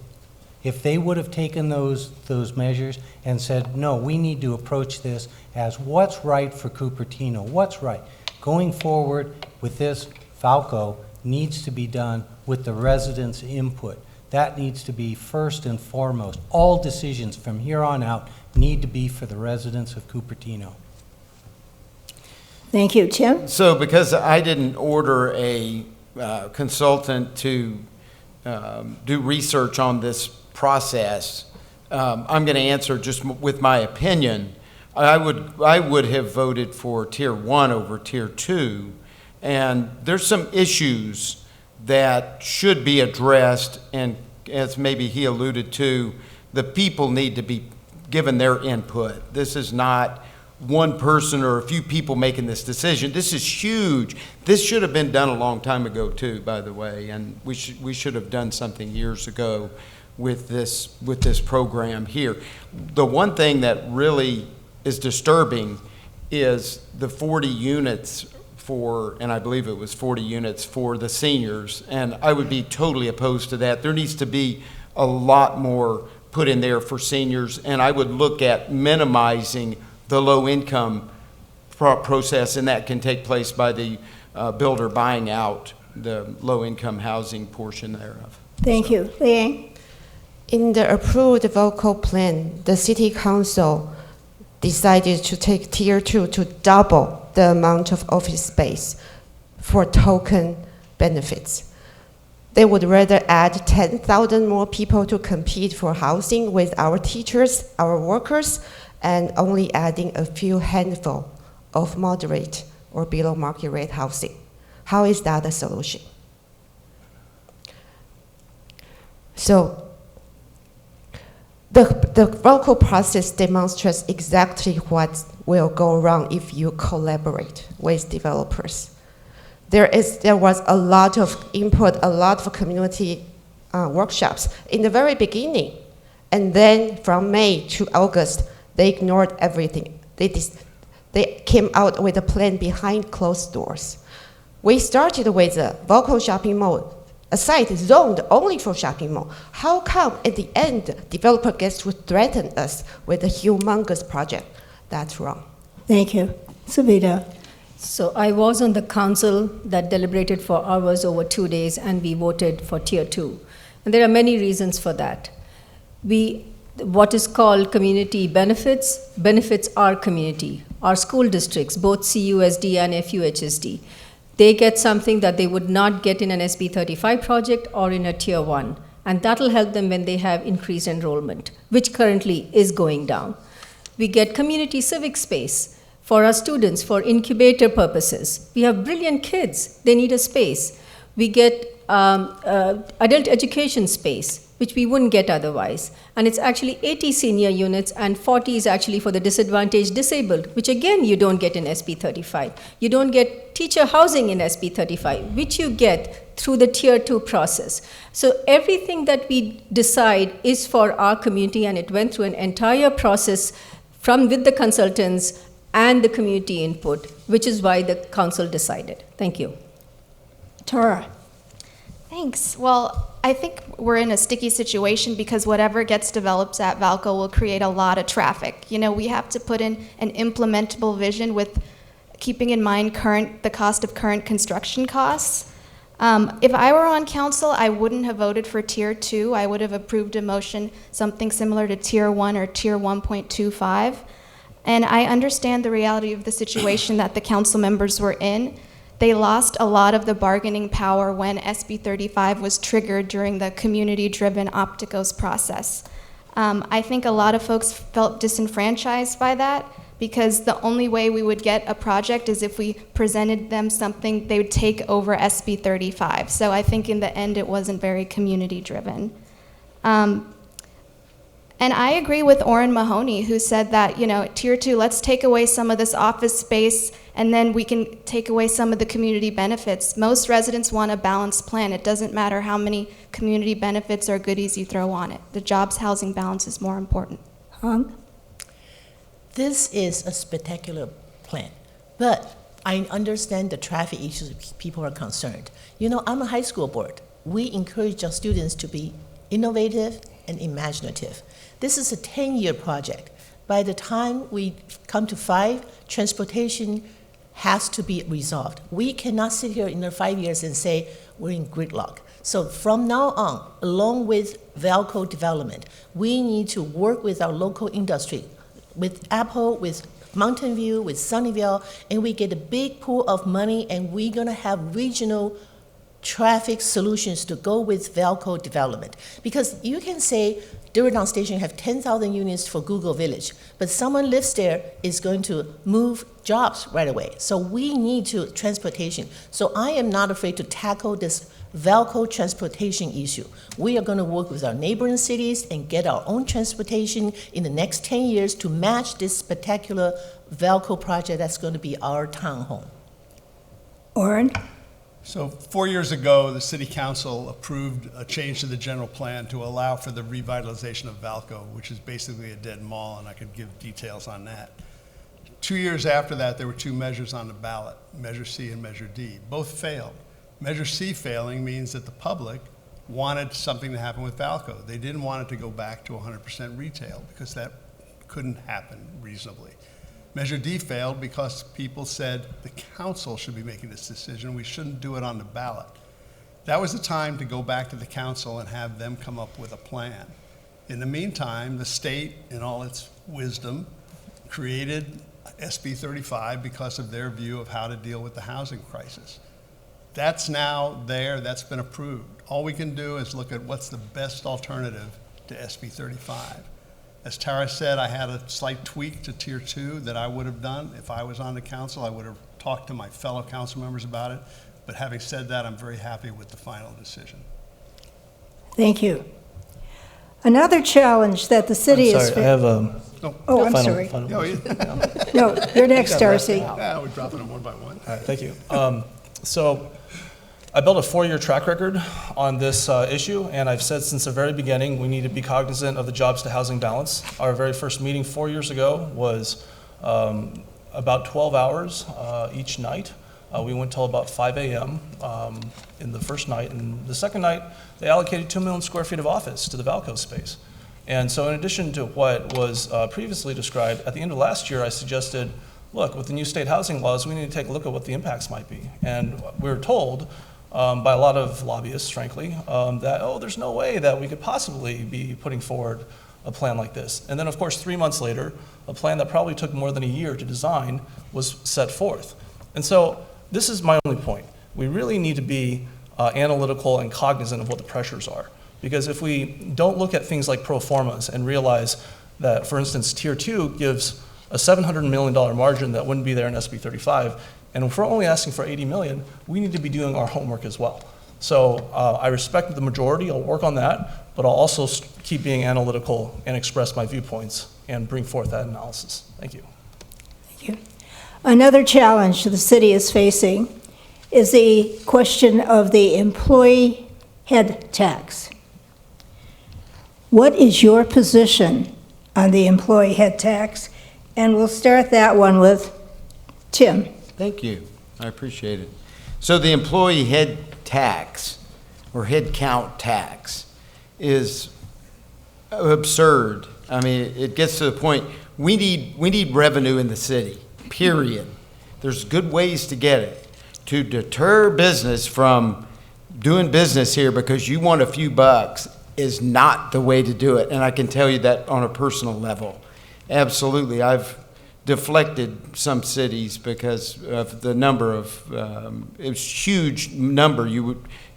If they would have taken those measures and said, no, we need to approach this as what's right for Cupertino, what's right. Going forward with this, Valco needs to be done with the residents' input. That needs to be first and foremost. All decisions from here on out need to be for the residents of Cupertino. Thank you. Tim? So because I didn't order a consultant to do research on this process, I'm going to answer just with my opinion. I would have voted for Tier 1 over Tier 2, and there's some issues that should be addressed, and as maybe he alluded to, the people need to be given their input. This is not one person or a few people making this decision. This is huge. This should have been done a long time ago too, by the way, and we should have done something years ago with this program here. The one thing that really is disturbing is the 40 units for, and I believe it was 40 units for the seniors, and I would be totally opposed to that. There needs to be a lot more put in there for seniors, and I would look at minimizing the low-income process, and that can take place by the builder buying out the low-income housing portion thereof. Thank you. Liang? In the approved Valco plan, the city council decided to take Tier 2 to double the amount of office space for token benefits. They would rather add 10,000 more people to compete for housing with our teachers, our workers, and only adding a few handful of moderate or below market rate housing. How is that a solution? So the Valco process demonstrates exactly what will go wrong if you collaborate with developers. There was a lot of input, a lot of community workshops in the very beginning. And then from May to August, they ignored everything. They came out with a plan behind closed doors. We started with a Valco shopping mall, a site zoned only for shopping mall. How come at the end, developer gets to threaten us with a humongous project? That's wrong. Thank you. Savita? So I was on the council that deliberated for hours over 2 days, and we voted for Tier 2. And there are many reasons for that. What is called community benefits our community, our school districts, both CUSD and FUHSD. They get something that they would not get in an SB 35 project or in a Tier 1. And that'll help them when they have increased enrollment, which currently is going down. We get community civic space for our students for incubator purposes. We have brilliant kids, they need a space. We get adult education space, which we wouldn't get otherwise. And it's actually 80 senior units, and 40 is actually for the disadvantaged disabled, which again you don't get in SB 35. You don't get teacher housing in SB 35, which you get through the Tier 2 process. So everything that we decide is for our community, and it went through an entire process with the consultants and the community input, which is why the council decided. Thank you. Tara? Thanks. Well, I think we're in a sticky situation because whatever gets developed at Valco will create a lot of traffic. You know, we have to put in an implementable vision with keeping in mind the cost of current construction costs. If I were on council, I wouldn't have voted for Tier 2. I would have approved a motion, something similar to Tier 1 or Tier 1.25. And I understand the reality of the situation that the council members were in. They lost a lot of the bargaining power when SB 35 was triggered during the community-driven Opticos process. I think a lot of folks felt disenfranchised by that because the only way we would get a project is if we presented them something they would take over SB 35. So I think in the end it wasn't very community-driven. And I agree with Orrin Mahoney, who said that, you know, Tier 2, let's take away some of this office space, and then we can take away some of the community benefits. Most residents want a balanced plan. It doesn't matter how many community benefits or goodies you throw on it. The jobs housing balance is more important. Hung? This is a spectacular plan, but I understand the traffic issues people are concerned. You know, I'm a high school board. We encourage our students to be innovative and imaginative. This is a 10-year project. By the time we come to 5, transportation has to be resolved. We cannot sit here in the 5 years and say we're in gridlock. So from now on, along with Valco development, we need to work with our local industry, with Apple, with Mountain View, with Sunnyvale, and we get a big pool of money, and we're gonna have regional traffic solutions to go with Valco development. Because you can say Durandon Station have 10,000 units for Google Village, but someone lives there is going to move jobs right away. So we need to transportation. So I am not afraid to tackle this Valco transportation issue. We are going to work with our neighboring cities and get our own transportation in the next 10 years to match this spectacular Valco project that's going to be our town home. Orrin? So 4 years ago, the city council approved a change to the general plan to allow for the revitalization of Valco, which is basically a dead mall, and I could give details on that. 2 years after that, there were two measures on the ballot, Measure C and Measure D. Both failed. Measure C failing means that the public wanted something to happen with Valco. They didn't want it to go back to 100% retail because that couldn't happen reasonably. Measure D failed because people said the council should be making this decision. We shouldn't do it on the ballot. That was the time to go back to the council and have them come up with a plan. In the meantime, the state, in all its wisdom, created SB 35 because of their view of how to deal with the housing crisis. That's now there, that's been approved. All we can do is look at what's the best alternative to SB 35. As Tara said, I had a slight tweak to Tier 2 that I would have done. If I was on the council, I would have talked to my fellow council members about it. But having said that, I'm very happy with the final decision. Thank you. Another challenge that the city is... I have Oh, I'm sorry. Oh, yeah. No, you're next, Darcy. Yeah, we're dropping them one by one. All right, thank you. So I built a 4-year track record on this issue, and I've said since the very beginning we need to be cognizant of the jobs to housing balance. Our very first meeting 4 years ago was about 12 hours each night. We went till about 5 a.m. In the first night, and the second night they allocated 2 million square feet of office to the Valco space. And so in addition to what was previously described, at the end of last year I suggested, look, with the new state housing laws, we need to take a look at what the impacts might be. And we were told by a lot of lobbyists, frankly, that, oh, there's no way that we could possibly be putting forward a plan like this. And then, of course, 3 months later, a plan that probably took more than a year to design was set forth. And so this is my only point. We really need to be analytical and cognizant of what the pressures are. Because if we don't look at things like pro formas and realize that, for instance, Tier 2 gives a $700 million margin that wouldn't be there in SB 35, and if we're only asking for 80 million, we need to be doing our homework as well. So I respect the majority, I'll work on that, but I'll also keep being analytical and express my viewpoints and bring forth that analysis. Thank you. Thank you. Another challenge the city is facing is the question of the employee head tax. What is your position on the employee head tax? And we'll start that one with Tim. Thank you. I appreciate it. So the employee head tax or head count tax is absurd. I mean, it gets to the point, we need revenue in the city, period. There's good ways to get it. To deter business from doing business here because you want a few bucks is not the way to do it. And I can tell you that on a personal level. Absolutely. I've deflected some cities because of the number of, it was huge number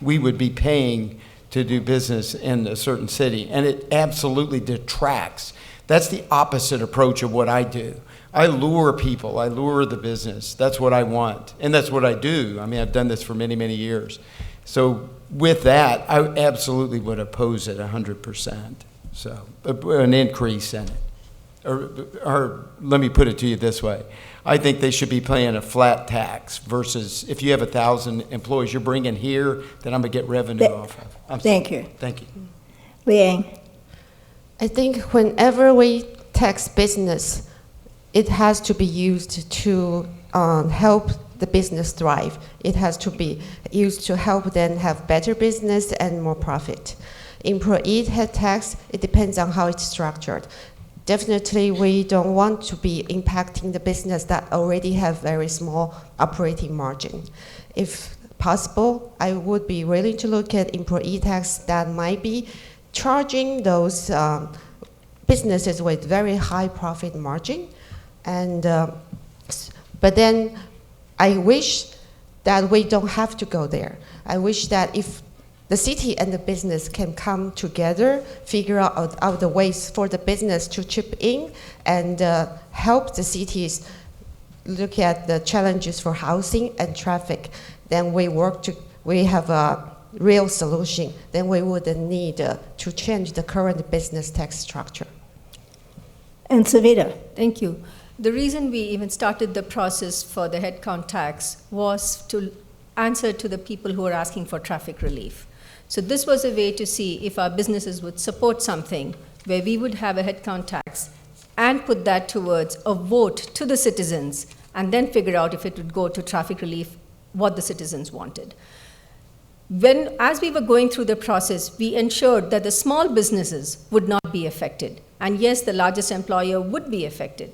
we would be paying to do business in a certain city. And it absolutely detracts. That's the opposite approach of what I do. I lure people, I lure the business. That's what I want. And that's what I do. I mean, I've done this for many, many years. So with that, I absolutely would oppose it 100%. So an increase in it. Or let me put it to you this way. I think they should be paying a flat tax versus if you have 1,000 employees you're bringing here, then I'm going to get revenue off of. Thank you. Thank you. Liang. I think whenever we tax business, it has to be used to help the business thrive. It has to be used to help them have better business and more profit. Employee head tax, it depends on how it's structured. Definitely, we don't want to be impacting the business that already have very small operating margin. If possible, I would be willing to look at employee tax that might be charging those businesses with very high profit margin. And, but then I wish that we don't have to go there. I wish that if the city and the business can come together, figure out the ways for the business to chip in and help the cities look at the challenges for housing and traffic, then we have a real solution. Then we wouldn't need to change the current business tax structure. And Savita. Thank you. The reason we even started the process for the headcount tax was to answer to the people who are asking for traffic relief. So this was a way to see if our businesses would support something where we would have a headcount tax and put that towards a vote to the citizens and then figure out if it would go to traffic relief, what the citizens wanted. As we were going through the process, we ensured that the small businesses would not be affected. And yes, the largest employer would be affected.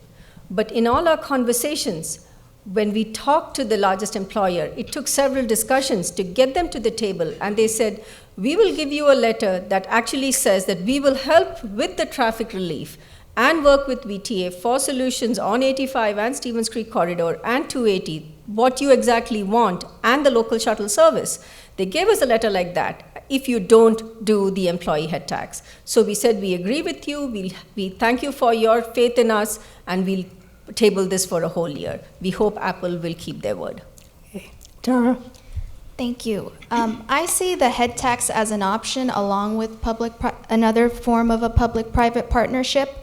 But in all our conversations, when we talked to the largest employer, it took several discussions to get them to the table. And they said, we will give you a letter that actually says that we will help with the traffic relief and work with VTA for solutions on 85 and Stevens Creek Corridor and 280, what you exactly want, and the local shuttle service. They gave us a letter like that if you don't do the employee head tax. So we said, we agree with you, we thank you for your faith in us, and we'll table this for a whole year. We hope Apple will keep their word. Okay. Tara? Thank you. I see the head tax as an option along with another form of a public-private partnership.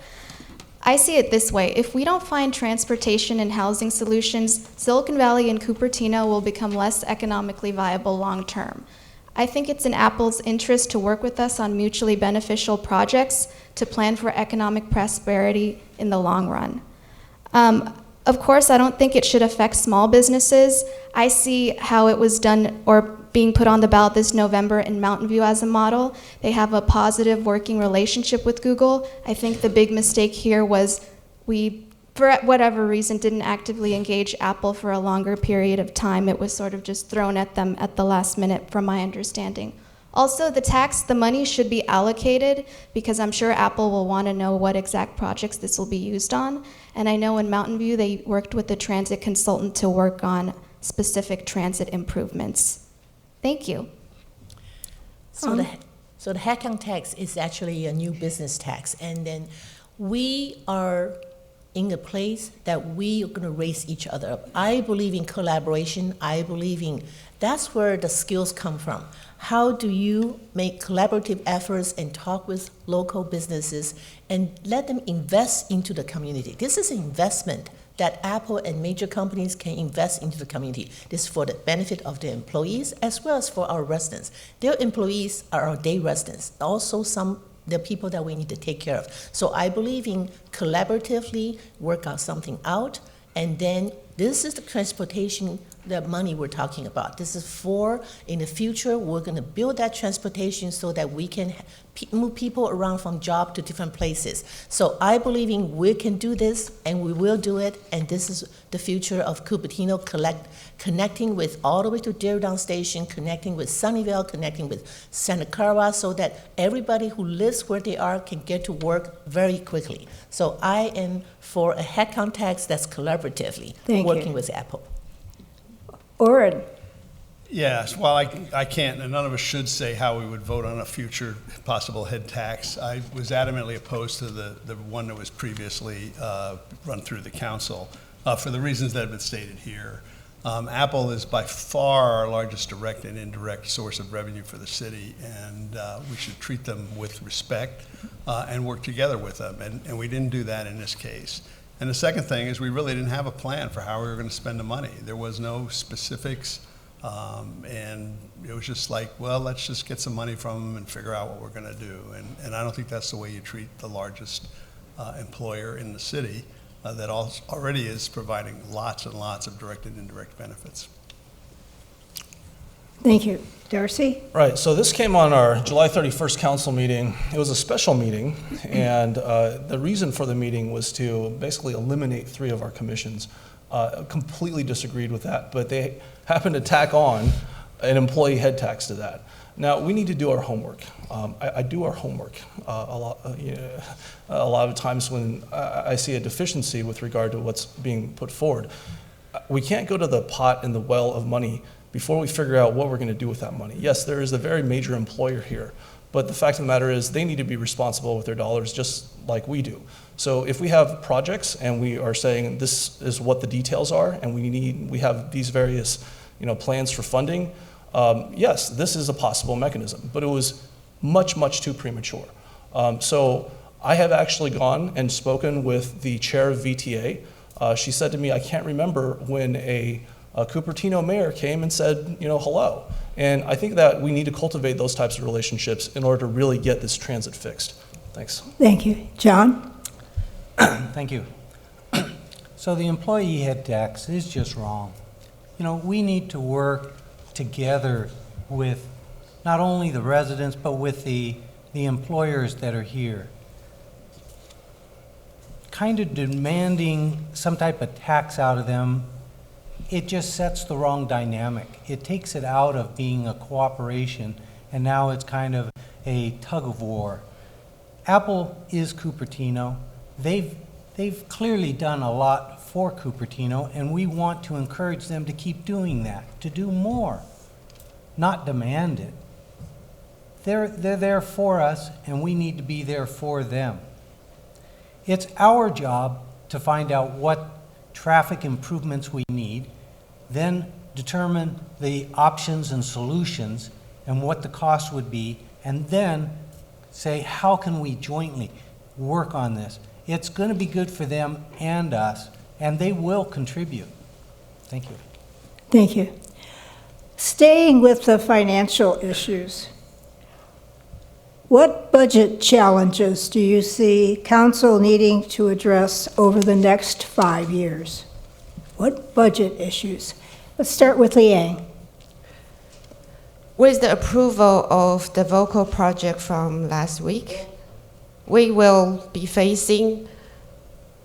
I see it this way. If we don't find transportation and housing solutions, Silicon Valley and Cupertino will become less economically viable long term. I think it's in Apple's interest to work with us on mutually beneficial projects to plan for economic prosperity in the long run. Of course, I don't think it should affect small businesses. I see how it was done or being put on the ballot this November in Mountain View as a model. They have a positive working relationship with Google. I think the big mistake here was we, for whatever reason, didn't actively engage Apple for a longer period of time. It was sort of just thrown at them at the last minute, from my understanding. Also, the money should be allocated because I'm sure Apple will want to know what exact projects this will be used on. And I know in Mountain View, they worked with a transit consultant to work on specific transit improvements. Thank you. So the headcount tax is actually a new business tax. And then we are in a place that we are going to raise each other up. I believe in collaboration. I believe in that's where the skills come from. How do you make collaborative efforts and talk with local businesses and let them invest into the community? This is an investment that Apple and major companies can invest into the community. This is for the benefit of the employees as well as for our residents. Their employees are our day residents, also the people that we need to take care of. So I believe in collaboratively work out something out, and then this is the transportation, the money we're talking about. This is for, in the future, we're going to build that transportation so that we can move people around from job to different places. So I believe in we can do this, and we will do it, and this is the future of Cupertino, connecting with all the way to Deardown Station, connecting with Sunnyvale, connecting with Santa Clara, so that everybody who lives where they are can get to work very quickly. So I am for a headcount tax that's collaboratively working with Apple. Orrin? Yes, well, I can't, and none of us should say how we would vote on a future possible head tax. I was adamantly opposed to the one that was previously run through the council for the reasons that have been stated here. Apple is by far our largest direct and indirect source of revenue for the city, and we should treat them with respect and work together with them, and we didn't do that in this case. And the second thing is we really didn't have a plan for how we were going to spend the money. There was no specifics, and it was just like, well, let's just get some money from them and figure out what we're going to do. And I don't think that's the way you treat the largest employer in the city that already is providing lots and lots of direct and indirect benefits. Thank you. Darcy? Right, so this came on our July 31st council meeting. It was a special meeting, and the reason for the meeting was to basically eliminate 3 of our commissions. Completely disagreed with that, but they happened to tack on an employee head tax to that. Now, we need to do our homework. I do our homework a lot of times when I see a deficiency with regard to what's being put forward. We can't go to the pot in the well of money before we figure out what we're going to do with that money. Yes, there is a very major employer here, but the fact of the matter is they need to be responsible with their dollars just like we do. So if we have projects and we are saying this is what the details are and we have these various plans for funding, yes, this is a possible mechanism, but it was much, much too premature. So I have actually gone and spoken with the chair of VTA. She said to me, I can't remember when a Cupertino mayor came and said, hello. And I think that we need to cultivate those types of relationships in order to really get this transit fixed. Thanks. Thank you. John? Thank you. So the employee head tax is just wrong. We need to work together with not only the residents, but with the employers that are here. Kind of demanding some type of tax out of them, it just sets the wrong dynamic. It takes it out of being a cooperation, and now it's kind of a tug of war. Apple is Cupertino. They've clearly done a lot for Cupertino, and we want to encourage them to keep doing that, to do more, not demand it. They're there for us, and we need to be there for them. It's our job to find out what traffic improvements we need, then determine the options and solutions and what the cost would be, and then say, how can we jointly work on this? It's going to be good for them and us, and they will contribute. Thank you. Thank you. Staying with the financial issues, what budget challenges do you see council needing to address over the next 5 years? What budget issues? Let's start with Liang. With the approval of the Valco project from last week, we will be facing,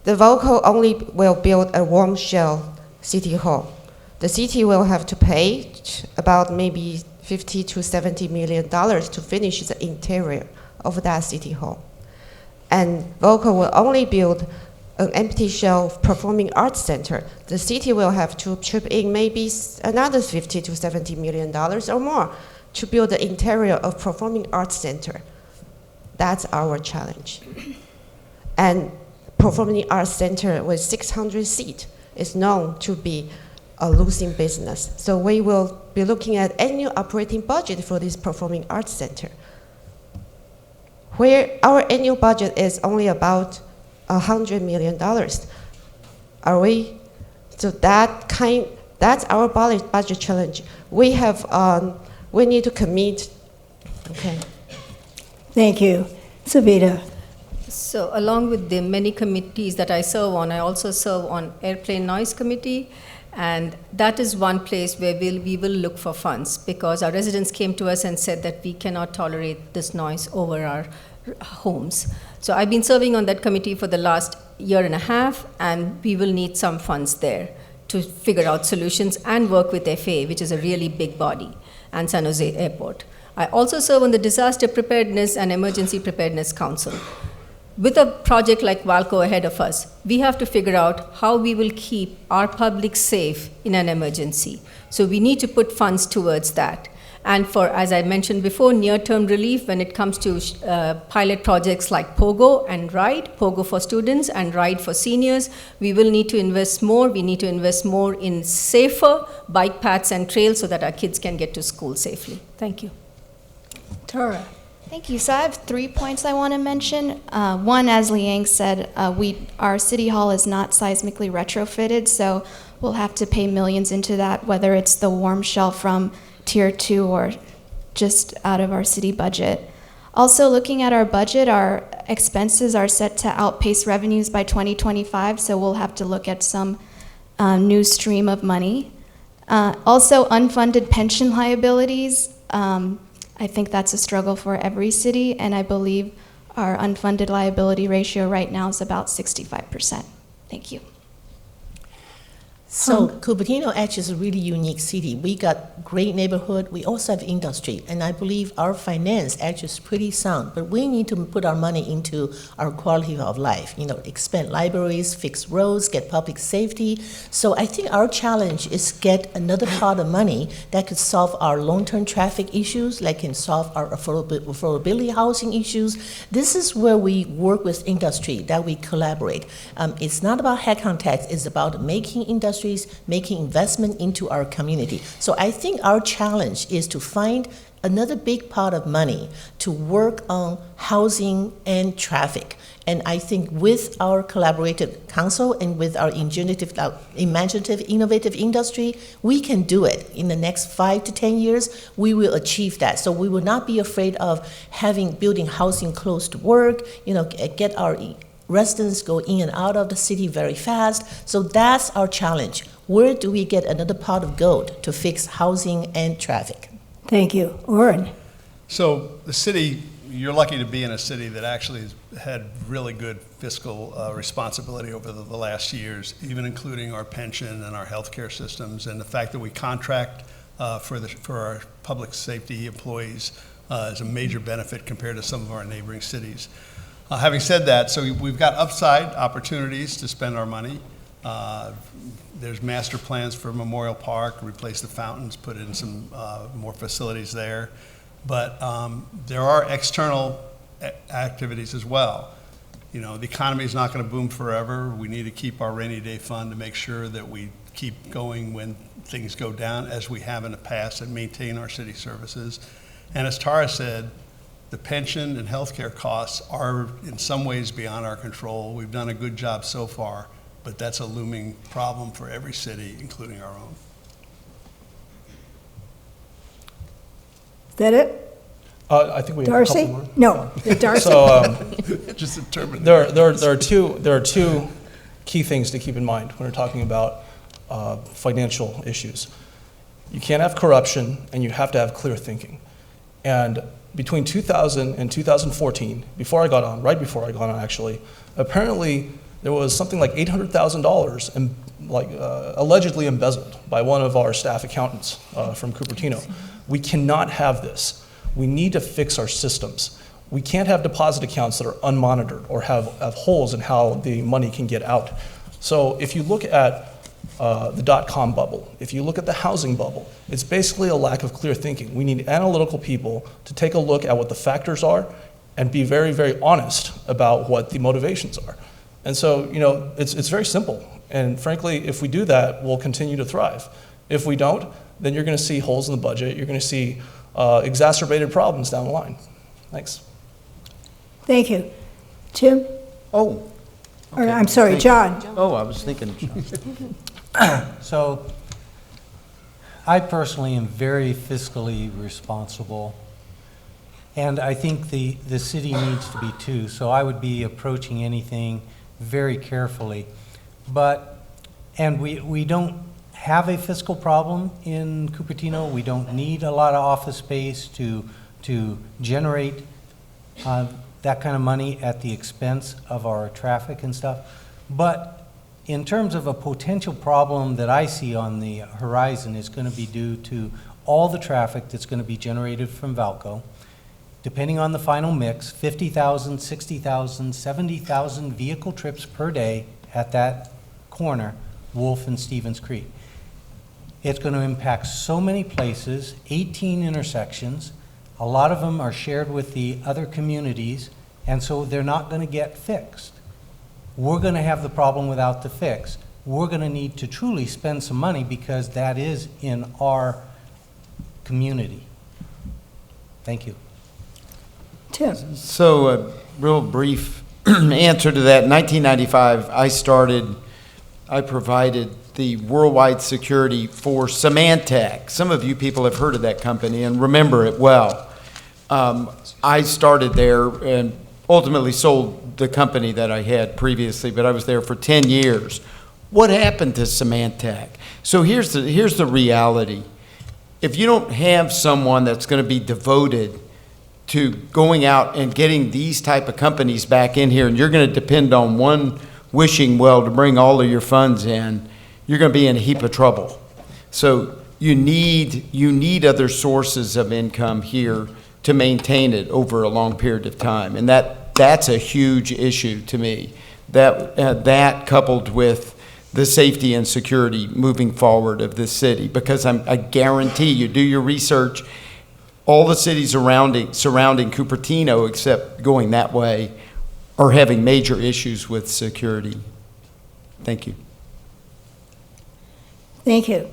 the Valco only will build a warm shell city hall. The city will have to pay about maybe $50 to $70 million to finish the interior of that city hall. And Valco will only build an empty shell performing arts center. The city will have to chip in maybe another $50 to $70 million or more to build the interior of performing arts center. That's our challenge. And performing arts center with 600 seats is known to be a losing business. So we will be looking at annual operating budget for this performing arts center, where our annual budget is only about $100 million. Are we? So that's our budget challenge. We need to commit. Okay. Thank you. Savita. So along with the many committees that I serve on, I also serve on Airplane Noise Committee, and that is one place where we will look for funds, because our residents came to us and said that we cannot tolerate this noise over our homes. So I've been serving on that committee for the last year and a half, and we will need some funds there to figure out solutions and work with FAA, which is a really big body, and San Jose Airport. I also serve on the Disaster Preparedness and Emergency Preparedness Council. With a project like Valco ahead of us, we have to figure out how we will keep our public safe in an emergency. So we need to put funds towards that. And for, as I mentioned before, near-term relief when it comes to pilot projects like POGO and RIDE, POGO for students and RIDE for seniors, we will need to invest more. We need to invest more in safer bike paths and trails so that our kids can get to school safely. Thank you. Tara. Thank you. So I have 3 points I want to mention. One, as Liang said, our city hall is not seismically retrofitted, so we'll have to pay millions into that, whether it's the warm shell from Tier 2 or just out of our city budget. Also, looking at our budget, our expenses are set to outpace revenues by 2025, so we'll have to look at some new stream of money. Also, unfunded pension liabilities. I think that's a struggle for every city, and I believe our unfunded liability ratio right now is about 65%. Thank you. So Cupertino actually is a really unique city. We got great neighborhood. We also have industry, and I believe our finance actually is pretty sound. But we need to put our money into our quality of life. Expand libraries, fix roads, get public safety. So I think our challenge is get another pot of money that could solve our long-term traffic issues, like can solve our affordability housing issues. This is where we work with industry, that we collaborate. It's not about headcount tax. It's about making industry making investment into our community. So I think our challenge is to find another big pot of money to work on housing and traffic. And I think with our collaborative council and with our imaginative, innovative industry, we can do it. In the next 5 to 10 years, we will achieve that. So we will not be afraid of building housing close to work, get our residents go in and out of the city very fast. So that's our challenge. Where do we get another pot of gold to fix housing and traffic? Thank you. Orrin? So the city, you're lucky to be in a city that actually has had really good fiscal responsibility over the last years, even including our pension and our healthcare systems, and the fact that we contract for our public safety employees is a major benefit compared to some of our neighboring cities. Having said that, so we've got upside opportunities to spend our money. There's master plans for Memorial Park, replace the fountains, put in some more facilities there. But there are external activities as well. The economy is not going to boom forever. We need to keep our rainy day fund to make sure that we keep going when things go down, as we have in the past, and maintain our city services. And as Tara said, the pension and healthcare costs are in some ways beyond our control. We've done a good job so far, but that's a looming problem for every city, including our own. Is that it? I think we have Darcy? a couple more. No, Darcy. So Just determine. there are two key things to keep in mind when we're talking about financial issues. You can't have corruption, and you have to have clear thinking. And between 2000 and 2014, right before I got on actually, apparently there was something like $800,000 allegedly embezzled by one of our staff accountants from Cupertino. We cannot have this. We need to fix our systems. We can't have deposit accounts that are unmonitored or have holes in how the money can get out. So if you look at the dot-com bubble, if you look at the housing bubble, it's basically a lack of clear thinking. We need analytical people to take a look at what the factors are and be very, very honest about what the motivations are. And so, it's very simple. And frankly, if we do that, we'll continue to thrive. If we don't, then you're going to see holes in the budget. You're going to see exacerbated problems down the line. Thanks. Thank you. Tim? Oh. Or, okay. I'm sorry, John. Oh, I was thinking John. So, I personally am very fiscally responsible, and I think the city needs to be too, so I would be approaching anything very carefully. And we don't have a fiscal problem in Cupertino. We don't need a lot of office space to generate that kind of money at the expense of our traffic and stuff. But in terms of a potential problem that I see on the horizon is going to be due to all the traffic that's going to be generated from Valco. Depending on the final mix, 50,000, 60,000, 70,000 vehicle trips per day at that corner, Wolf and Stevens Creek. It's going to impact so many places, 18 intersections. A lot of them are shared with the other communities, and so they're not going to get fixed. We're going to have the problem without the fix. We're going to need to truly spend some money because that is in our community. Thank you. Tim? So a real brief answer to that. In 1995, I provided the worldwide security for Symantec. Some of you people have heard of that company and remember it well. I started there and ultimately sold the company that I had previously, but I was there for 10 years. What happened to Symantec? So here's the reality. If you don't have someone that's going to be devoted to going out and getting these type of companies back in here, and you're going to depend on one wishing well to bring all of your funds in, you're going to be in a heap of trouble. So you need other sources of income here to maintain it over a long period of time, and that's a huge issue to me. That coupled with the safety and security moving forward of this city, because I guarantee you, do your research, all the cities surrounding Cupertino, except going that way, are having major issues with security. Thank you. Thank you.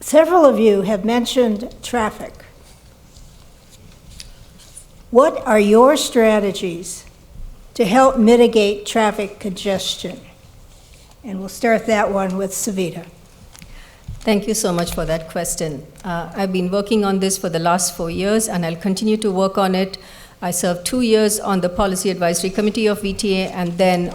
Several of you have mentioned traffic. What are your strategies to help mitigate traffic congestion? And we'll start that one with Savita. Thank you so much for that question. I've been working on this for the last 4 years, and I'll continue to work on it. I served 2 years on the Policy Advisory Committee of VTA, and then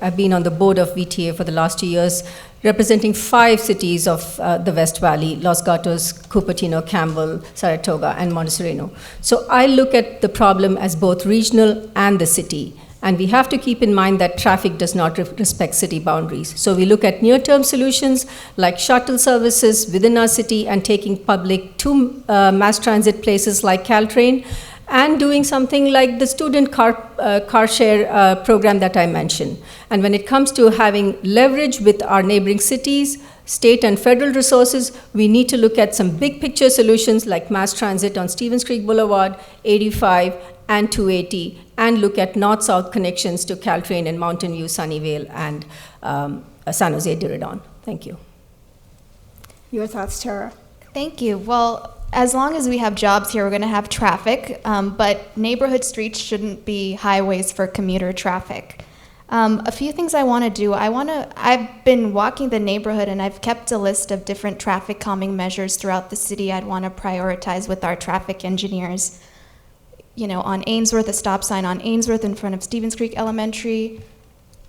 I've been on the board of VTA for the last 2 years, representing 5 cities of the West Valley: Los Gatos, Cupertino, Campbell, Saratoga, and Montserrat. So I look at the problem as both regional and the city. And we have to keep in mind that traffic does not respect city boundaries. So we look at near-term solutions like shuttle services within our city and taking public to mass transit places like Caltrain, and doing something like the student car share program that I mentioned. And when it comes to having leverage with our neighboring cities, state and federal resources, we need to look at some big picture solutions like mass transit on Stevens Creek Boulevard, 85, and 280, and look at north-south connections to Caltrain and Mountain View, Sunnyvale, and San Jose Diridon. Thank you. Your thoughts, Tara? Thank you. Well, as long as we have jobs here, we're going to have traffic, but neighborhood streets shouldn't be highways for commuter traffic. A few things I want to do. I've been walking the neighborhood, and I've kept a list of different traffic calming measures throughout the city I'd want to prioritize with our traffic engineers. You know, on Ainsworth, a stop sign on Ainsworth in front of Stevens Creek Elementary,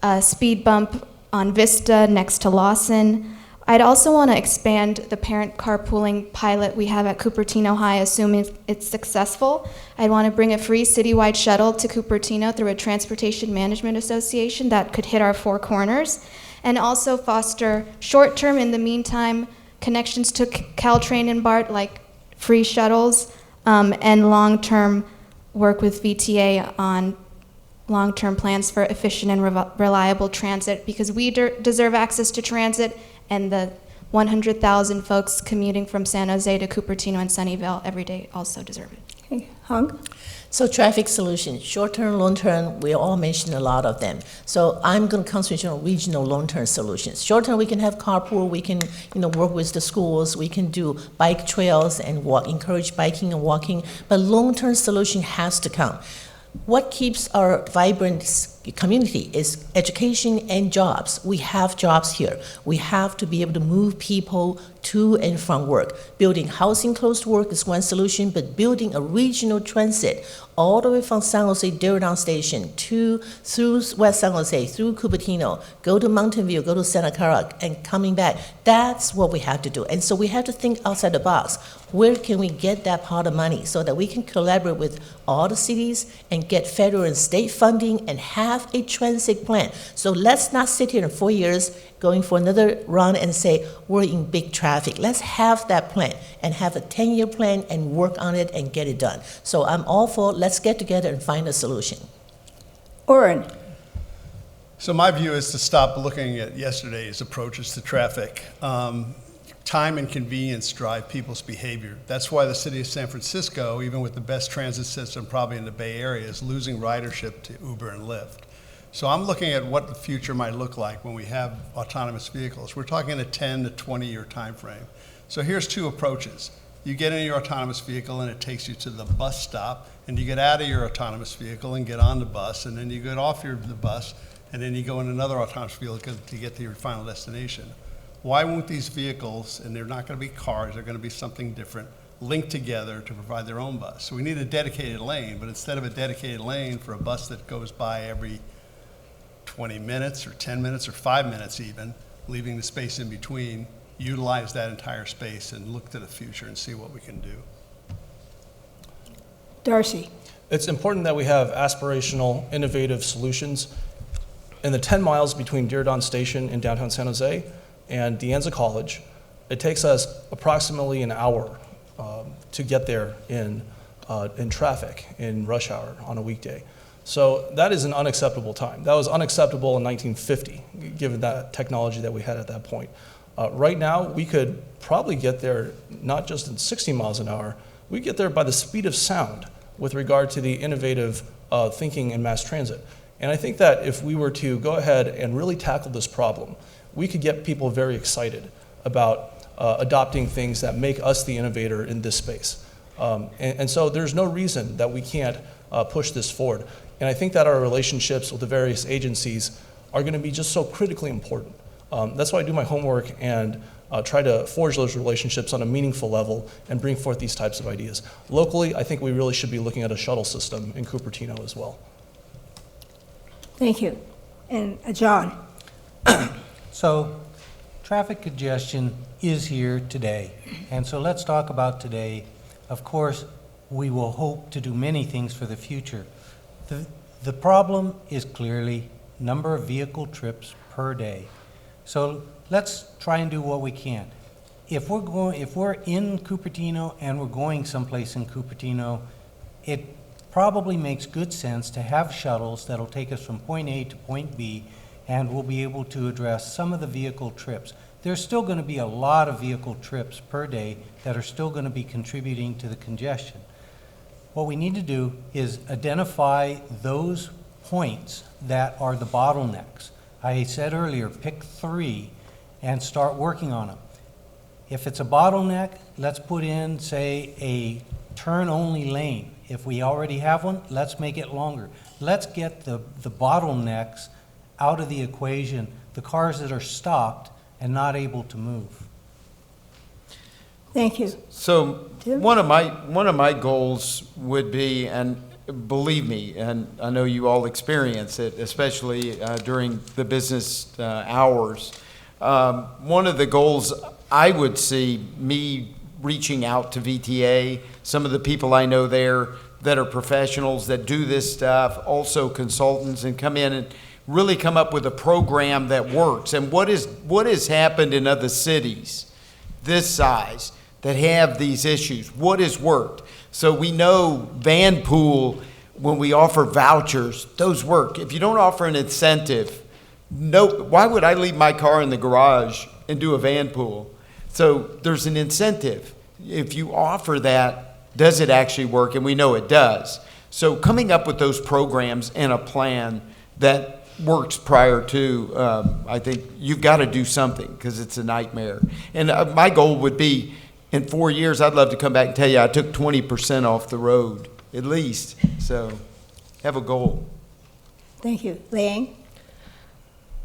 a speed bump on Vista next to Lawson. I'd also want to expand the parent carpooling pilot we have at Cupertino High, assuming it's successful. I'd want to bring a free citywide shuttle to Cupertino through a transportation management association that could hit our 4 corners, and also foster short-term, in the meantime, connections to Caltrain and BART, like free shuttles, and long-term work with VTA on long-term plans for efficient and reliable transit, because we deserve access to transit, and the 100,000 folks commuting from San Jose to Cupertino and Sunnyvale every day also deserve it. Okay, Hung? So traffic solutions, short-term, long-term, we all mentioned a lot of them. So I'm going to concentrate on regional long-term solutions. Short-term, we can have carpool, we can work with the schools, we can do bike trails and encourage biking and walking, but long-term solution has to come. What keeps our vibrant community is education and jobs. We have jobs here. We have to be able to move people to and from work. Building housing close to work is one solution, but building a regional transit all the way from San Jose Diridon Station through West San Jose, through Cupertino, go to Mountain View, go to Santa Clara, and coming back. That's what we have to do. And so we have to think outside the box. Where can we get that pot of money so that we can collaborate with all the cities and get federal and state funding and have a transit plan? So let's not sit here in 4 years going for another run and say, we're in big traffic. Let's have that plan and have a 10-year plan and work on it and get it done. So I'm all for let's get together and find a solution. Orrin? So my view is to stop looking at yesterday's approaches to traffic. Time and convenience drive people's behavior. That's why the city of San Francisco, even with the best transit system probably in the Bay Area, is losing ridership to Uber and Lyft. So I'm looking at what the future might look like when we have autonomous vehicles. We're talking a 10 to 20-year time frame. So here's 2 approaches. You get in your autonomous vehicle and it takes you to the bus stop, and you get out of your autonomous vehicle and get on the bus, and then you get off the bus, and then you go in another autonomous vehicle to get to your final destination. Why won't these vehicles, and they're not going to be cars, they're going to be something different, link together to provide their own bus? So we need a dedicated lane, but instead of a dedicated lane for a bus that goes by every 20 minutes or 10 minutes or 5 minutes even, leaving the space in between, utilize that entire space and look to the future and see what we can do. Darcy? It's important that we have aspirational, innovative solutions. in the 10 miles between Diridon Station in downtown San Jose and De Anza College, it takes us approximately an hour to get there in traffic in rush hour on a weekday. So that is an unacceptable time. That was unacceptable in 1950, given that technology that we had at that point. Right now, we could probably get there not just in 60 miles an hour, we get there by the speed of sound with regard to the innovative thinking in mass transit. And I think that if we were to go ahead and really tackle this problem, we could get people very excited about adopting things that make us the innovator in this space. And so there's no reason that we can't push this forward. And I think that our relationships with the various agencies are going to be just so critically important. That's why I do my homework and try to forge those relationships on a meaningful level and bring forth these types of ideas. Locally, I think we really should be looking at a shuttle system in Cupertino as well. Thank you. And John? So, traffic congestion is here today. And so let's talk about today. Of course, we will hope to do many things for the future. The problem is clearly number of vehicle trips per day. So let's try and do what we can. If we're in Cupertino and we're going someplace in Cupertino, it probably makes good sense to have shuttles that'll take us from point A to point B, and we'll be able to address some of the vehicle trips. There's still going to be a lot of vehicle trips per day that are still going to be contributing to the congestion. What we need to do is identify those points that are the bottlenecks. I said earlier, pick 3 and start working on them. If it's a bottleneck, let's put in, say, a turn-only lane. If we already have one, let's make it longer. Let's get the bottlenecks out of the equation, the cars that are stopped and not able to move. Thank you. So Tim? one of my goals would be, and believe me, and I know you all experience it, especially during the business hours. One of the goals I would see me reaching out to VTA, some of the people I know there that are professionals that do this stuff, also consultants, and come in and really come up with a program that works. And what has happened in other cities this size that have these issues? What has worked? So we know van pool, when we offer vouchers, those work. If you don't offer an incentive, why would I leave my car in the garage and do a van pool? So there's an incentive. If you offer that, does it actually work? And we know it does. So coming up with those programs and a plan that works prior to, I think you've got to do something because it's a nightmare. And my goal would be, in 4 years, I'd love to come back and tell you I took 20% off the road, at least. So have a goal. Thank you. Liang?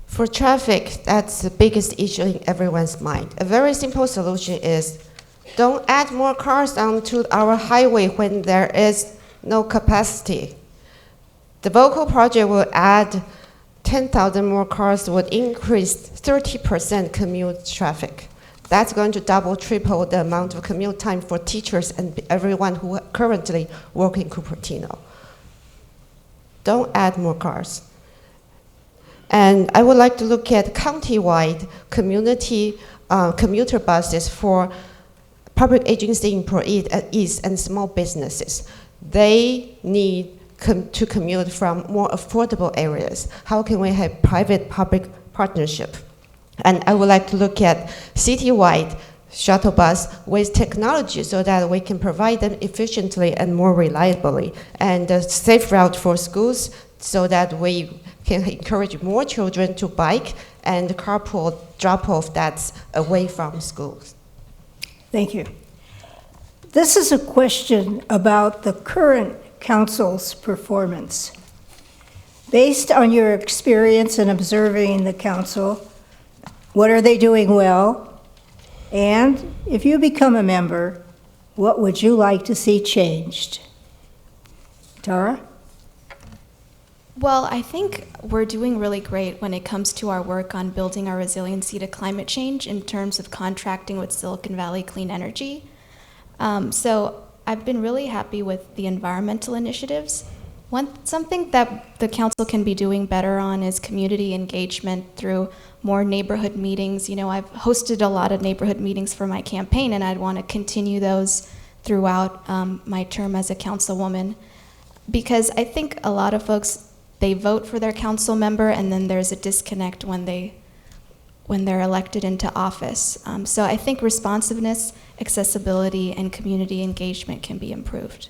For traffic, that's the biggest issue in everyone's mind. A very simple solution is don't add more cars onto our highway when there is no capacity. The Valco project will add 10,000 more cars, would increase 30% commute traffic. That's going to double, triple the amount of commute time for teachers and everyone who currently work in Cupertino. Don't add more cars. And I would like to look at county-wide community commuter buses for public agency employees and small businesses. They need to commute from more affordable areas. How can we have private-public partnership? And I would like to look at citywide shuttle bus with technology so that we can provide them efficiently and more reliably, and a safe route for schools so that we can encourage more children to bike and carpool drop-off that's away from schools. Thank you. This is a question about the current council's performance. Based on your experience in observing the council, what are they doing well? And if you become a member, what would you like to see changed? Tara? Well, I think we're doing really great when it comes to our work on building our resiliency to climate change in terms of contracting with Silicon Valley Clean Energy. So I've been really happy with the environmental initiatives. Something that the council can be doing better on is community engagement through more neighborhood meetings. You know, I've hosted a lot of neighborhood meetings for my campaign, and I'd want to continue those throughout my term as a councilwoman, because I think a lot of folks, they vote for their council member, and then there's a disconnect when they're elected into office. So I think responsiveness, accessibility, and community engagement can be improved.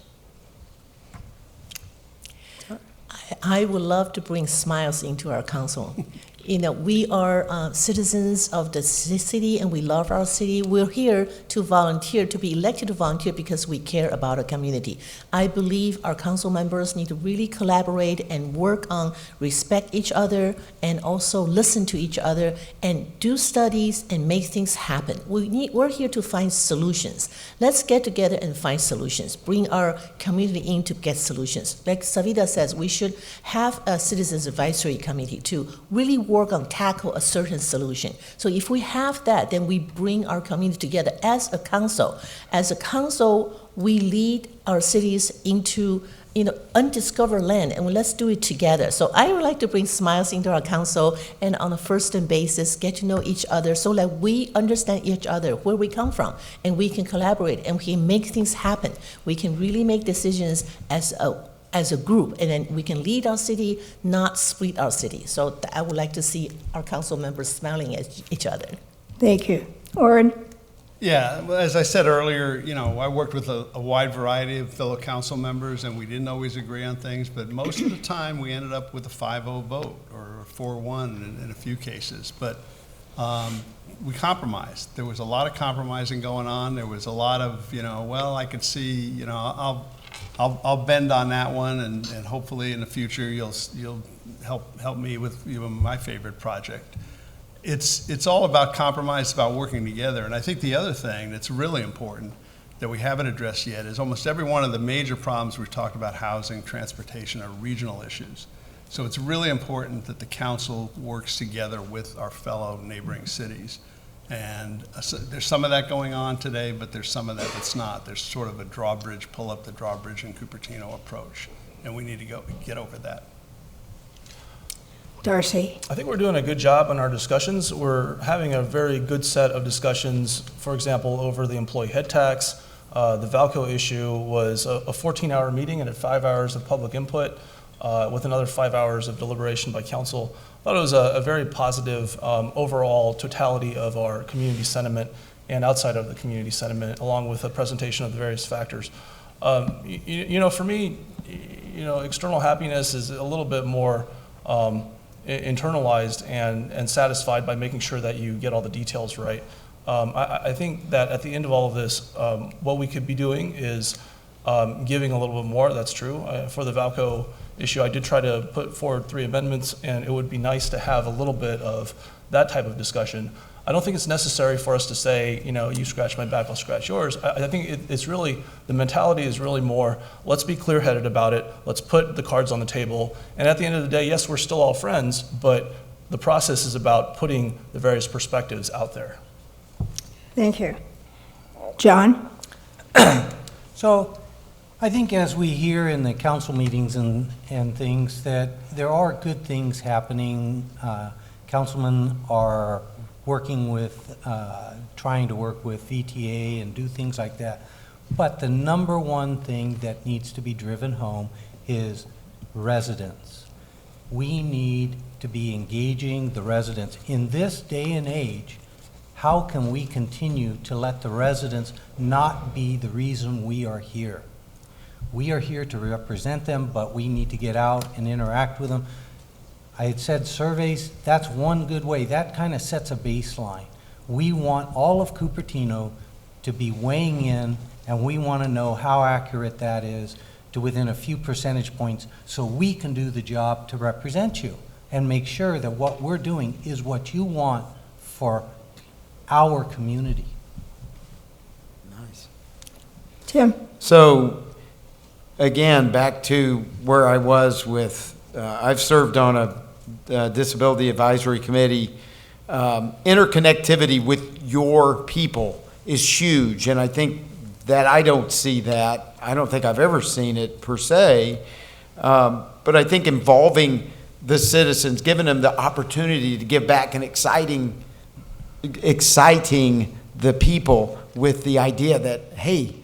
I would love to bring smiles into our council. You know, we are citizens of the city, and we love our city. We're here to volunteer, to be elected to volunteer because we care about our community. I believe our council members need to really collaborate and work on respect each other and also listen to each other and do studies and make things happen. We're here to find solutions. Let's get together and find solutions. Bring our community in to get solutions. Like Savita says, we should have a citizens advisory committee to really work on tackle a certain solution. So if we have that, then we bring our community together as a council. As a council, we lead our cities into undiscovered land, and let's do it together. So I would like to bring smiles into our council, and on a first-name basis, get to know each other so that we understand each other, where we come from, and we can collaborate, and we can make things happen. We can really make decisions as a group, and then we can lead our city, not split our city. So I would like to see our council members smiling at each other. Thank you. Orrin? Yeah, well, as I said earlier, I worked with a wide variety of fellow council members, and we didn't always agree on things, but most of the time we ended up with a 5-0 vote or a 4-1 in a few cases. But we compromised. There was a lot of compromising going on. There was a lot of, I could see, I'll bend on that one, and hopefully in the future you'll help me with my favorite project. It's all about compromise, about working together. And I think the other thing that's really important that we haven't addressed yet is almost every one of the major problems we've talked about, housing, transportation, are regional issues. So it's really important that the council works together with our fellow neighboring cities. And so there's some of that going on today, but there's some of that that's not. There's sort of a drawbridge, pull up the drawbridge in Cupertino approach, and we need to get over that. Darcy? I think we're doing a good job in our discussions. We're having a very good set of discussions, for example, over the employee head tax. The Valco issue was a 14-hour meeting and 5 hours of public input with another 5 hours of deliberation by council. I thought it was a very positive overall totality of our community sentiment and outside of the community sentiment, along with a presentation of the various factors. For me, external happiness is a little bit more internalized and satisfied by making sure that you get all the details right. I think that at the end of all of this, what we could be doing is giving a little bit more. That's true. For the Valco issue, I did try to put forward 3 amendments, and it would be nice to have a little bit of that type of discussion. I don't think it's necessary for us to say, you scratch my back, I'll scratch yours. I think it's really, the mentality is really more, let's be clear-headed about it, let's put the cards on the table, and at the end of the day, yes, we're still all friends, but the process is about putting the various perspectives out there. Thank you. John? So I think as we hear in the council meetings and things that there are good things happening. Councilmen are working with, trying to work with VTA and do things like that. But the number one thing that needs to be driven home is residents. We need to be engaging the residents. In this day and age, how can we continue to let the residents not be the reason we are here? We are here to represent them, but we need to get out and interact with them. I had said surveys, that's one good way. That kind of sets a baseline. We want all of Cupertino to be weighing in, and we want to know how accurate that is to within a few percentage points so we can do the job to represent you and make sure that what we're doing is what you want for our community. Nice. Tim? So, again, back to where I was with, I've served on a disability advisory committee. Interconnectivity with your people is huge, and I think that I don't see that. I don't think I've ever seen it per se, But I think involving the citizens, giving them the opportunity to give back and exciting the people with the idea that, hey,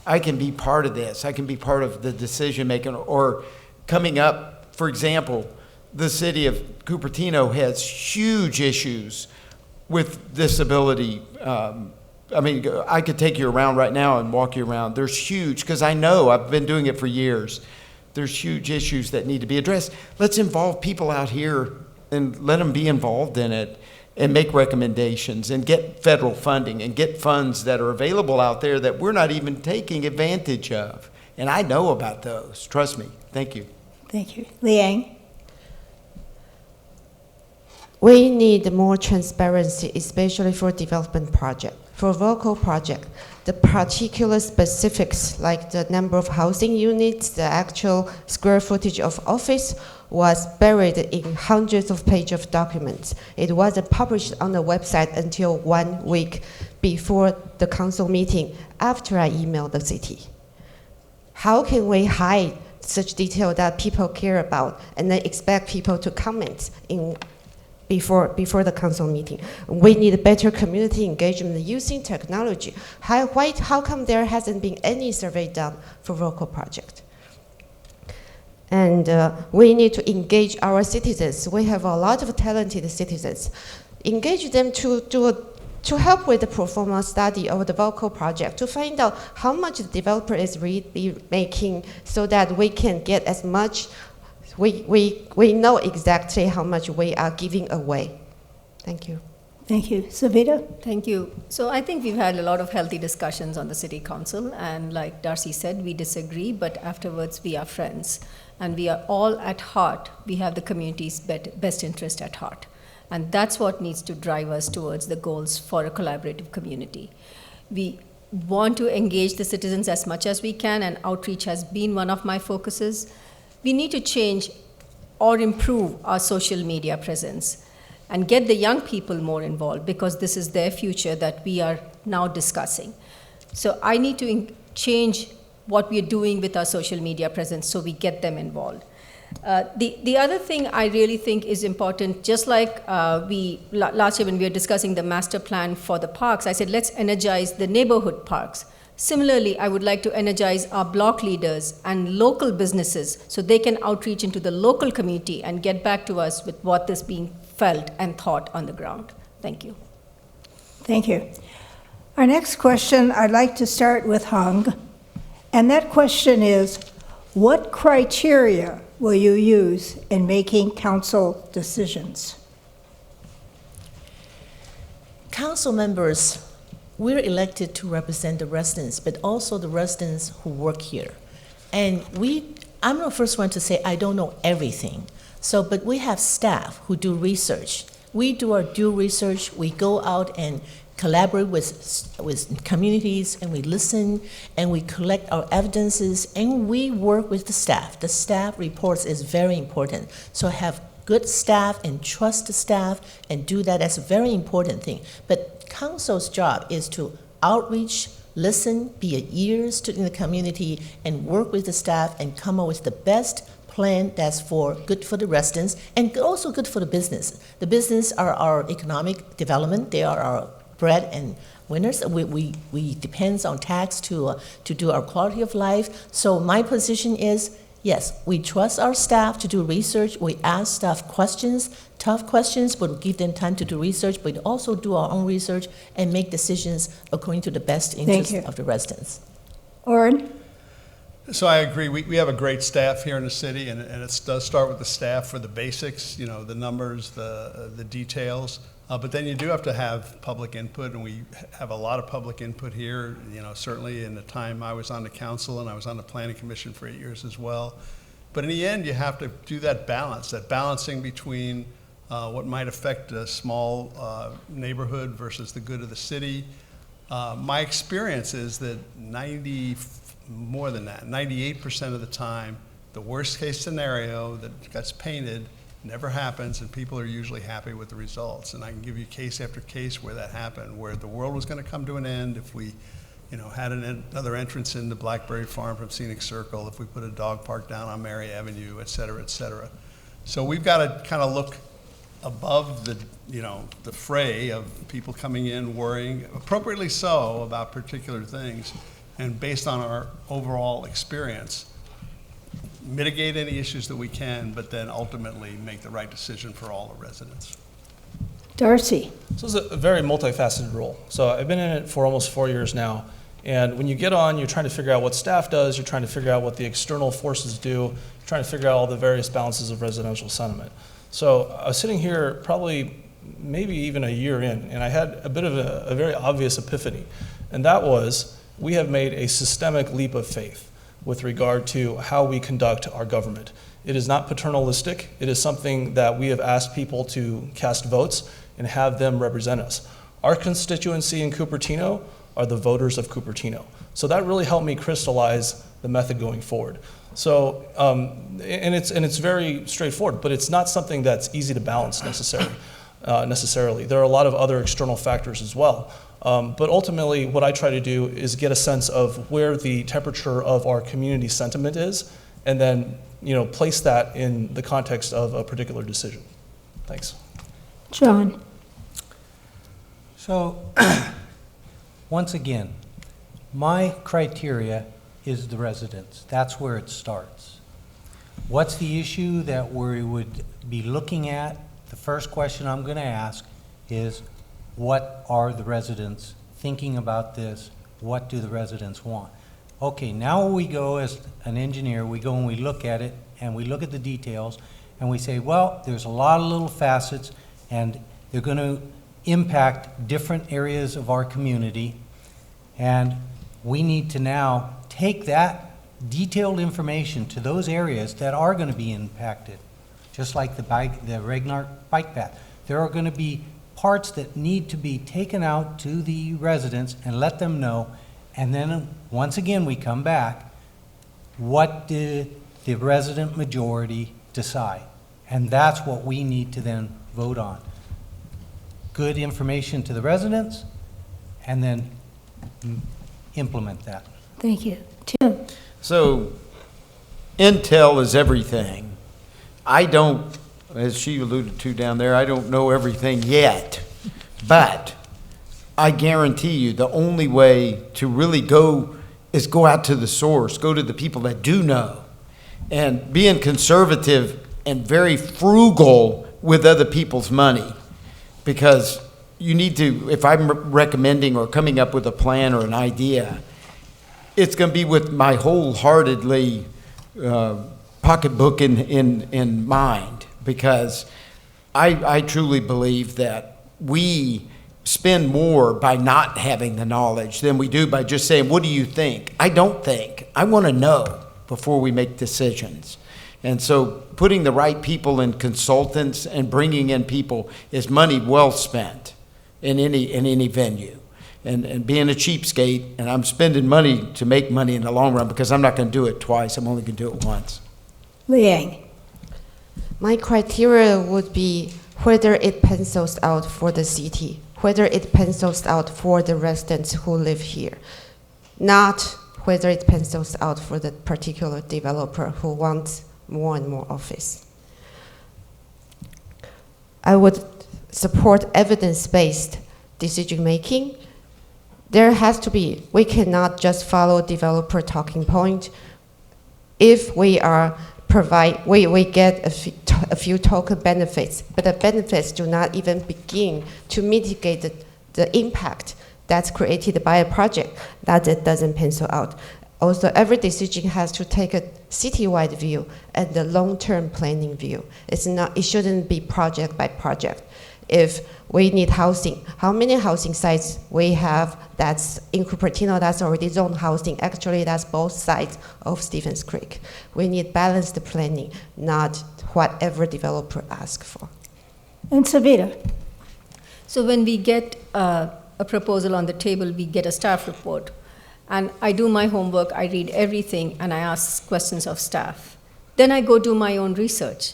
I can be part of this. I can be part of the decision making. Or coming up, for example, the city of Cupertino has huge issues with disability. I mean, I could take you around right now and walk you around. There's huge, because I know I've been doing it for years. There's huge issues that need to be addressed. Let's involve people out here and let them be involved in it and make recommendations and get federal funding and get funds that are available out there that we're not even taking advantage of. And I know about those. Trust me. Thank you. Thank you. Liang? We need more transparency, especially for development project. For Valco project, the particular specifics like the number of housing units, the actual square footage of office was buried in hundreds of pages of documents. It wasn't published on the website until 1 week before the council meeting after I emailed the city. How can we hide such detail that people care about and then expect people to comment before the council meeting? We need better community engagement using technology. How come there hasn't been any survey done for local project? And we need to engage our citizens. We have a lot of talented citizens. Engage them to help with the pro forma study of the Valco project, to find out how much the developer is making so that we can get as much. We know exactly how much we are giving away. Thank you. Thank you. Savita? Thank you. So I think we've had a lot of healthy discussions on the city council, and like Darcy said, we disagree, but afterwards we are friends. And we are all at heart, we have the community's best interest at heart. And that's what needs to drive us towards the goals for a collaborative community. We want to engage the citizens as much as we can, and outreach has been one of my focuses. We need to change or improve our social media presence and get the young people more involved, because this is their future that we are now discussing. So I need to change what we are doing with our social media presence so we get them involved. The other thing I really think is important, just like last year when we were discussing the master plan for the parks, I said let's energize the neighborhood parks. Similarly, I would like to energize our block leaders and local businesses so they can outreach into the local community and get back to us with what is being felt and thought on the ground. Thank you. Thank you. Our next question, I'd like to start with Hung. And that question is, what criteria will you use in making council decisions? Council members, we're elected to represent the residents, but also the residents who work here. And I'm the first one to say I don't know everything. But we have staff who do research. We do our due research. We go out and collaborate with communities, and we listen, and we collect our evidences, and we work with the staff. The staff reports is very important. So have good staff and trust the staff and do that. That's a very important thing. But council's job is to outreach, listen, be an ears to in the community, and work with the staff and come up with the best plan that's good for the residents and also good for the business. The business are our economic development. They are our bread and winners. We depends on tax to do our quality of life. So my position is, yes, we trust our staff to do research. We ask staff questions, tough questions, but we give them time to do research, but also do our own research and make decisions according to the best interest of the residents. Orrin? So I agree. We have a great staff here in the city, and it does start with the staff for the basics, the numbers, the details. But then you do have to have public input, and we have a lot of public input here, certainly in the time I was on the council, and I was on the planning commission for 8 years as well. But in the end, you have to do that balance, that balancing between what might affect a small neighborhood versus the good of the city. My experience is that 98% of the time, the worst case scenario that gets painted never happens, and people are usually happy with the results. And I can give you case after case where that happened, where the world was going to come to an end if we had another entrance into Blackberry Farm from Scenic Circle, if we put a dog park down on Mary Avenue, et cetera, et cetera. So we've got to kind of look above the fray of people coming in worrying, appropriately so, about particular things, and based on our overall experience, mitigate any issues that we can, but then ultimately make the right decision for all the residents. Darcy. So it's a very multifaceted role. So I've been in it for almost 4 years now. And when you get on, you're trying to figure out what staff does, you're trying to figure out what the external forces do, you're trying to figure out all the various balances of residential sentiment. So I was sitting here probably maybe even a year in, and I had a bit of a very obvious epiphany. And that was, we have made a systemic leap of faith with regard to how we conduct our government. It is not paternalistic. It is something that we have asked people to cast votes and have them represent us. Our constituency in Cupertino are the voters of Cupertino. So that really helped me crystallize the method going forward. So, and it's very straightforward, but it's not something that's easy to balance necessarily. There are a lot of other external factors as well. But ultimately, what I try to do is get a sense of where the temperature of our community sentiment is, and then place that in the context of a particular decision. Thanks. John. So, once again, my criteria is the residents. That's where it starts. What's the issue that we would be looking at? The first question I'm going to ask is, what are the residents thinking about this? What do the residents want? Okay, now we go as an engineer, we go and we look at it, and we look at the details, and we say, well, there's a lot of little facets, and they're going to impact different areas of our community, and we need to now take that detailed information to those areas that are going to be impacted, just like the Regnart bike path. There are going to be parts that need to be taken out to the residents and let them know, and then once again we come back, what did the resident majority decide? And that's what we need to then vote on. Good information to the residents, and then implement that. Thank you. Tim. So, intel is everything. I don't, as she alluded to down there, I don't know everything yet. But I guarantee you the only way to really go is go out to the source, go to the people that do know. And being conservative and very frugal with other people's money. Because you need to, if I'm recommending or coming up with a plan or an idea, it's going to be with my wholeheartedly pocketbook in mind, because I truly believe that we spend more by not having the knowledge than we do by just saying, what do you think? I don't think. I want to know before we make decisions. And so putting the right people in consultants and bringing in people is money well spent in any venue. And being a cheapskate, and I'm spending money to make money in the long run because I'm not going to do it twice. I'm only going to do it once. Liang. My criteria would be whether it pencils out for the city, whether it pencils out for the residents who live here, not whether it pencils out for the particular developer who wants more and more office. I would support evidence-based decision-making. There has to be, we cannot just follow developer talking point. If we are we get a few token benefits, but the benefits do not even begin to mitigate the impact that's created by a project, that it doesn't pencil out. Also, every decision has to take a citywide view and the long-term planning view. It shouldn't be project by project. If we need housing, how many housing sites we have that's in Cupertino that's already zoned housing? Actually, that's both sides of Stevens Creek. We need balanced planning, not whatever developer asks for. And Savita. So when we get a proposal on the table, we get a staff report. And I do my homework, I read everything, and I ask questions of staff. Then I go do my own research.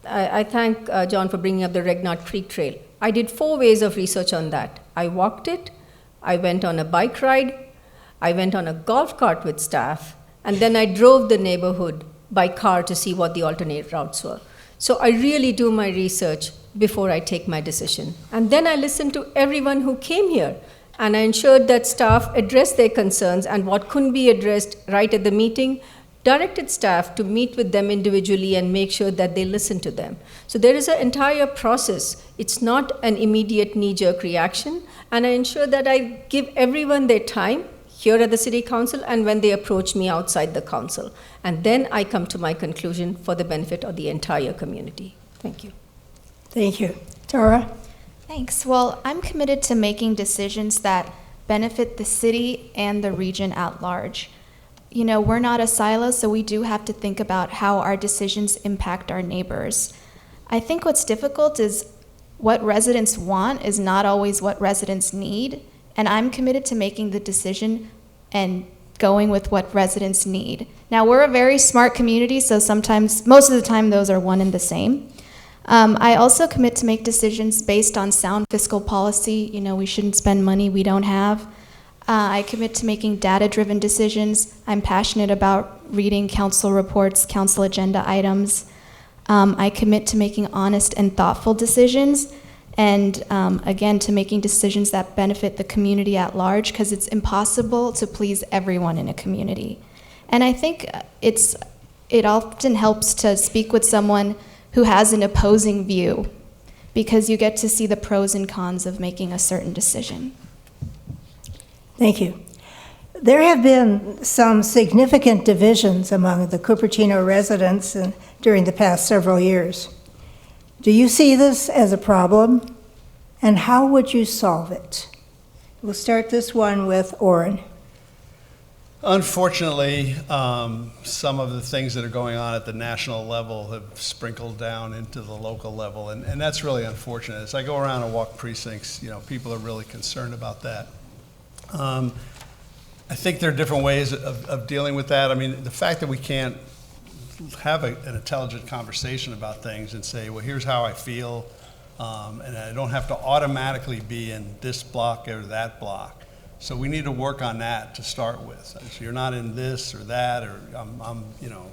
I thank John for bringing up the Regnart Creek Trail. I did 4 ways of research on that. I walked it, I went on a bike ride, I went on a golf cart with staff, and then I drove the neighborhood by car to see what the alternate routes were. So I really do my research before I take my decision. And then I listened to everyone who came here, and I ensured that staff addressed their concerns, and what couldn't be addressed right at the meeting, directed staff to meet with them individually and make sure that they listen to them. So there is an entire process. It's not an immediate knee-jerk reaction, and I ensure that I give everyone their time here at the City Council and when they approach me outside the council. And then I come to my conclusion for the benefit of the entire community. Thank you. Thank you. Tara? Thanks. Well, I'm committed to making decisions that benefit the city and the region at large. You know, we're not a silo, so we do have to think about how our decisions impact our neighbors. I think what's difficult is what residents want is not always what residents need, and I'm committed to making the decision and going with what residents need. Now, we're a very smart community, so sometimes, most of the time, those are one and the same. I also commit to make decisions based on sound fiscal policy. You know, we shouldn't spend money we don't have. I commit to making data-driven decisions. I'm passionate about reading council reports, council agenda items. I commit to making honest and thoughtful decisions, and again, to making decisions that benefit the community at large, because it's impossible to please everyone in a community. And I think it often helps to speak with someone who has an opposing view, because you get to see the pros and cons of making a certain decision. Thank you. There have been some significant divisions among the Cupertino residents during the past several years. Do you see this as a problem, and how would you solve it? We'll start this one with Orrin. Unfortunately, some of the things that are going on at the national level have sprinkled down into the local level, and that's really unfortunate. As I go around and walk precincts, you know, people are really concerned about that. I think there are different ways of dealing with that. I mean, the fact that we can't have an intelligent conversation about things and say, well, here's how I feel, and I don't have to automatically be in this block or that block. So we need to work on that to start with. So you're not in this or that, or you know,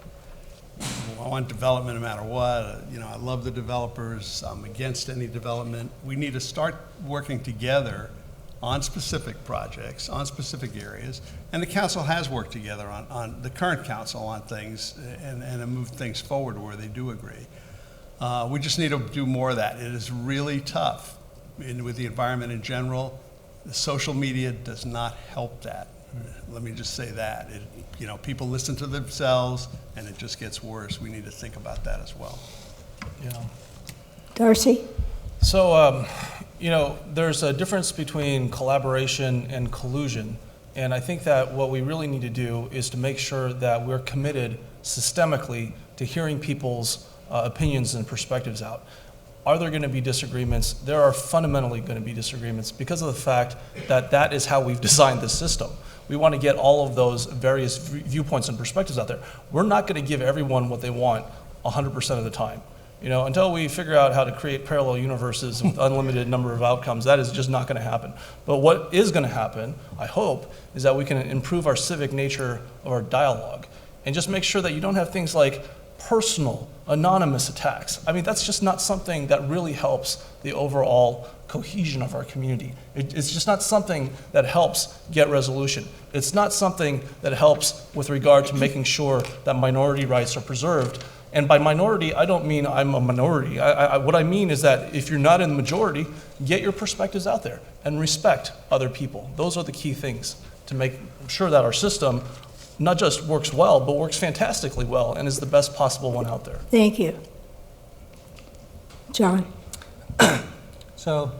I want development no matter what. You know, I love the developers. I'm against any development. We need to start working together on specific projects, on specific areas, and the council has worked together on the current council on things and moved things forward where they do agree. We just need to do more of that. It is really tough with the environment in general. The social media does not help that. Let me just say that. You know, people listen to themselves and it just gets worse. We need to think about that as well. Yeah. Darcy? So, you know, there's a difference between collaboration and collusion. And I think that what we really need to do is to make sure that we're committed systemically to hearing people's opinions and perspectives out. Are there going to be disagreements? There are fundamentally going to be disagreements because of the fact that that is how we've designed the system. We want to get all of those various viewpoints and perspectives out there. We're not going to give everyone what they want 100% of the time. You know, until we figure out how to create parallel universes with unlimited number of outcomes, that is just not going to happen. But what is going to happen, I hope, is that we can improve our civic nature of our dialogue and just make sure that you don't have things like personal, anonymous attacks. I mean, that's just not something that really helps the overall cohesion of our community. It's just not something that helps get resolution. It's not something that helps with regard to making sure that minority rights are preserved. And by minority, I don't mean I'm a minority. What I mean is that if you're not in the majority, get your perspectives out there and respect other people. Those are the key things to make sure that our system not just works well, but works fantastically well and is the best possible one out there. Thank you. John? So,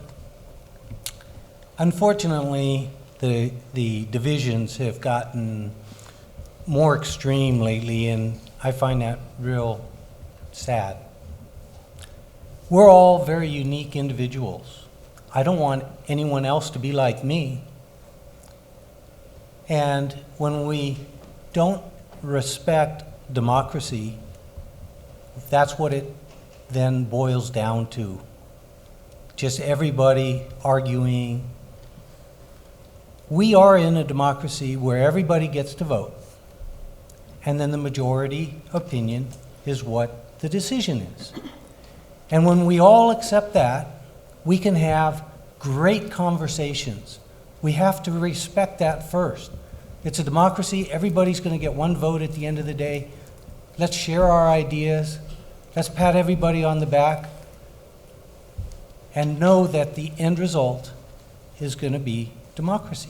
unfortunately, the divisions have gotten more extreme lately, and I find that real sad. We're all very unique individuals. I don't want anyone else to be like me. And when we don't respect democracy, that's what it then boils down to. Just everybody arguing We are in a democracy where everybody gets to vote, and then the majority opinion is what the decision is. And when we all accept that, we can have great conversations. We have to respect that first. It's a democracy. Everybody's going to get one vote at the end of the day. Let's share our ideas. Let's pat everybody on the back and know that the end result is going to be democracy.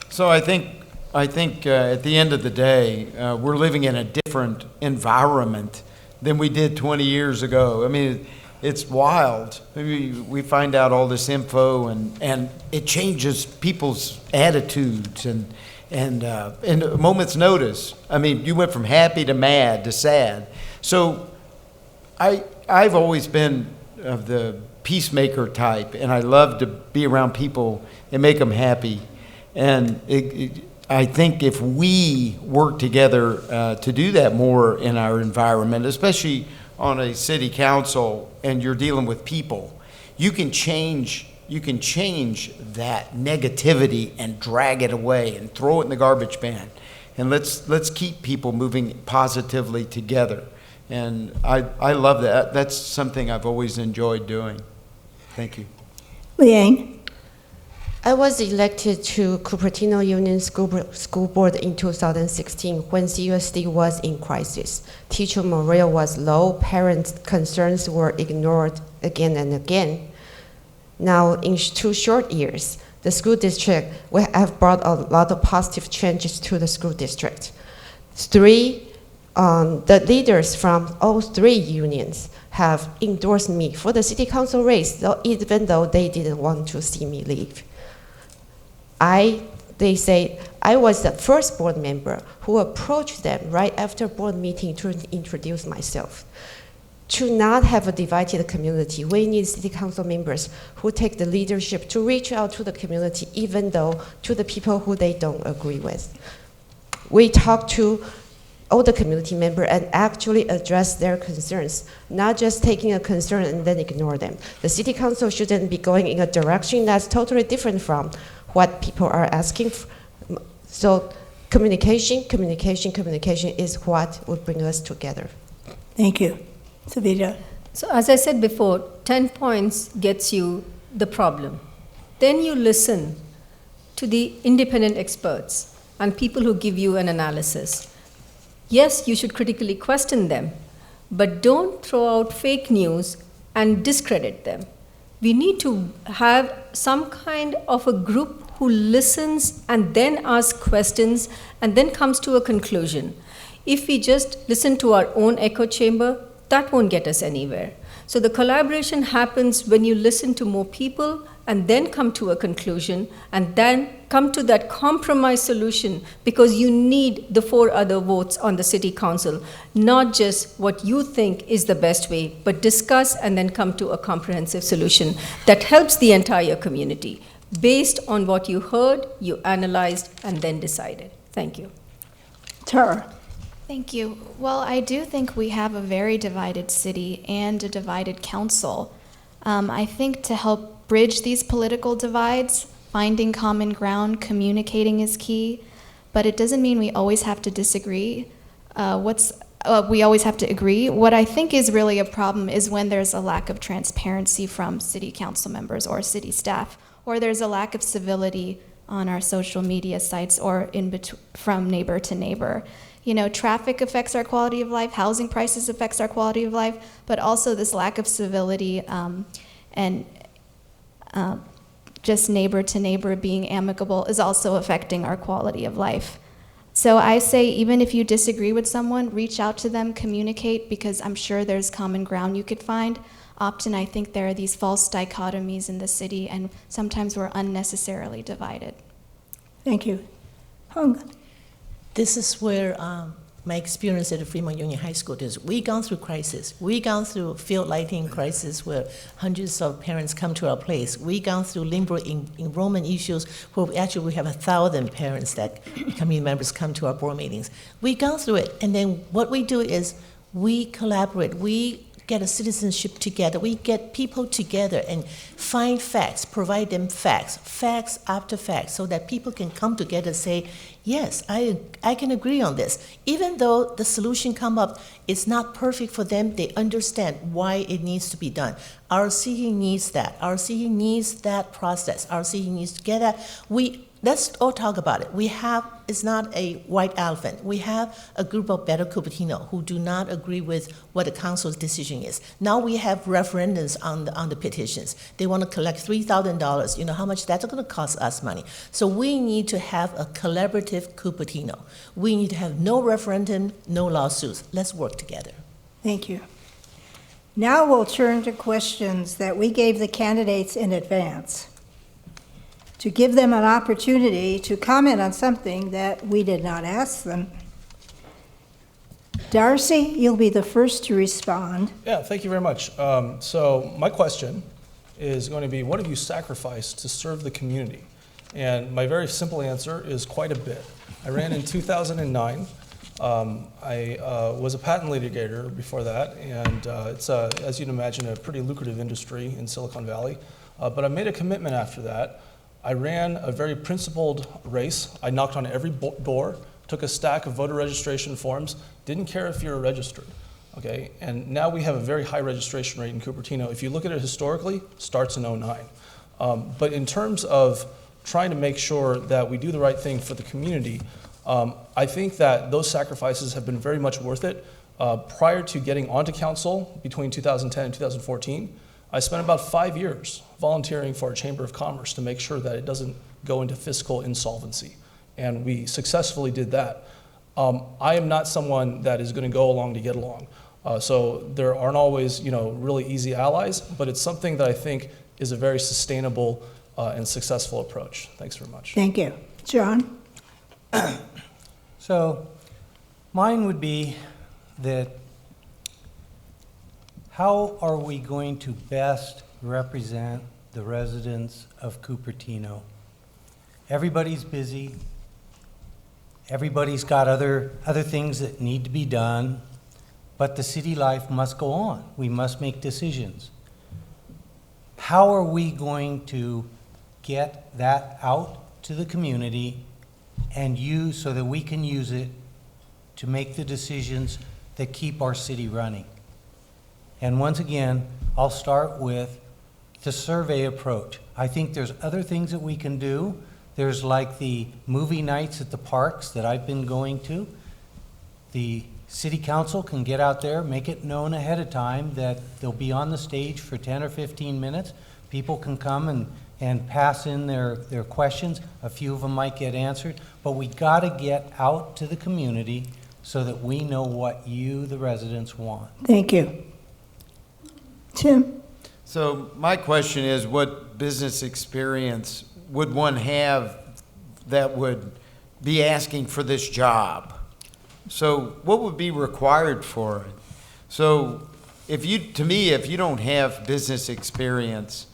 So I think at the end of the day, we're living in a different environment than we did 20 years ago. I mean, it's wild. We find out all this info, and it changes people's attitudes and in a moment's notice. I mean, you went from happy to mad to sad. So I've always been of the peacemaker type, and I love to be around people and make them happy. And I think if we work together to do that more in our environment, especially on a city council, and you're dealing with people, you can change that negativity and drag it away and throw it in the garbage bin. And let's keep people moving positively together. And I love that. That's something I've always enjoyed doing. Thank you. Liang? I was elected to Cupertino Union School Board in 2016 when CUSD was in crisis. Teacher morale was low, parent concerns were ignored again and again. Now, in 2 short years, the school district will have brought a lot of positive changes to the school district. The leaders from all 3 unions have endorsed me for the city council race, even though they didn't want to see me leave. They say I was the first board member who approached them right after board meeting to introduce myself. To not have a divided community, we need city council members who take the leadership to reach out to the community, even though to the people who they don't agree with. We talk to all the community members and actually address their concerns, not just taking a concern and then ignore them. The city council shouldn't be going in a direction that's totally different from what people are asking. So communication is what would bring us together. Thank you. Savita? So as I said before, 10 points gets you the problem. Then you listen to the independent experts and people who give you an analysis. Yes, you should critically question them, but don't throw out fake news and discredit them. We need to have some kind of a group who listens and then asks questions and then comes to a conclusion. If we just listen to our own echo chamber, that won't get us anywhere. So the collaboration happens when you listen to more people and then come to a conclusion and then come to that compromise solution, because you need the 4 other votes on the city council, not just what you think is the best way, but discuss and then come to a comprehensive solution that helps the entire community based on what you heard, you analyzed, and then decided. Thank you. Tara? Thank you. Well, I do think we have a very divided city and a divided council. I think to help bridge these political divides, finding common ground, communicating is key, but it doesn't mean we always have to disagree. We always have to agree. What I think is really a problem is when there's a lack of transparency from city council members or city staff, or there's a lack of civility on our social media sites or from neighbor to neighbor. You know, traffic affects our quality of life, housing prices affects our quality of life, but also this lack of civility and just neighbor to neighbor being amicable is also affecting our quality of life. So I say, even if you disagree with someone, reach out to them, communicate, because I'm sure there's common ground you could find. Often I think there are these false dichotomies in the city, and sometimes we're unnecessarily divided. Thank you. Hung? This is where my experience at the Fremont Union High School is. We've gone through crisis. We've gone through field lighting crisis where hundreds of parents come to our place. We've gone through labor enrollment issues where we have 1,000 parents that community members come to our board meetings. We've gone through it, and then what we do is we collaborate. We get a citizenship together. We get people together and find facts, provide them facts after facts, so that people can come together and say, yes, I can agree on this. Even though the solution come up, it's not perfect for them, they understand why it needs to be done. Our city needs that. Our city needs that process. Our city needs to get that. Let's all talk about it. It's not a white elephant. We have a group of better Cupertino who do not agree with what the council's decision is. Now we have referendums on the petitions. They want to collect $3,000. You know how much that's going to cost us money. So we need to have a collaborative Cupertino. We need to have no referendum, no lawsuits. Let's work together. Thank you. Now we'll turn to questions that we gave the candidates in advance, to give them an opportunity to comment on something that we did not ask them. Darcy, you'll be the first to respond. Yeah, thank you very much. So my question is going to be, what have you sacrificed to serve the community? And my very simple answer is quite a bit. I ran in 2009. I was a patent litigator before that, and it's, as you'd imagine, a pretty lucrative industry in Silicon Valley. But I made a commitment after that. I ran a very principled race. I knocked on every door, took a stack of voter registration forms, didn't care if you're registered, okay? And now we have a very high registration rate in Cupertino. If you look at it historically, starts in 2009. But in terms of trying to make sure that we do the right thing for the community, I think that those sacrifices have been very much worth it. Prior to getting onto council between 2010 and 2014, I spent about 5 years volunteering for a Chamber of Commerce to make sure that it doesn't go into fiscal insolvency. And we successfully did that. I am not someone that is going to go along to get along. So there aren't always, really easy allies, but it's something that I think is a very sustainable and successful approach. Thanks very much. Thank you. John? So mine would be that how are we going to best represent the residents of Cupertino? Everybody's busy. Everybody's got other things that need to be done, but the city life must go on. We must make decisions. How are we going to get that out to the community and use so that we can use it to make the decisions that keep our city running? And once again, I'll start with the survey approach. I think there's other things that we can do. There's like the movie nights at the parks that I've been going to. The city council can get out there, make it known ahead of time that they'll be on the stage for 10 or 15 minutes. People can come and pass in their questions. A few of them might get answered. But we got to get out to the community so that we know what you, the residents, want. Thank you. Tim? So my question is, what business experience would one have that would be asking for this job? So what would be required for it? So if you don't have business experience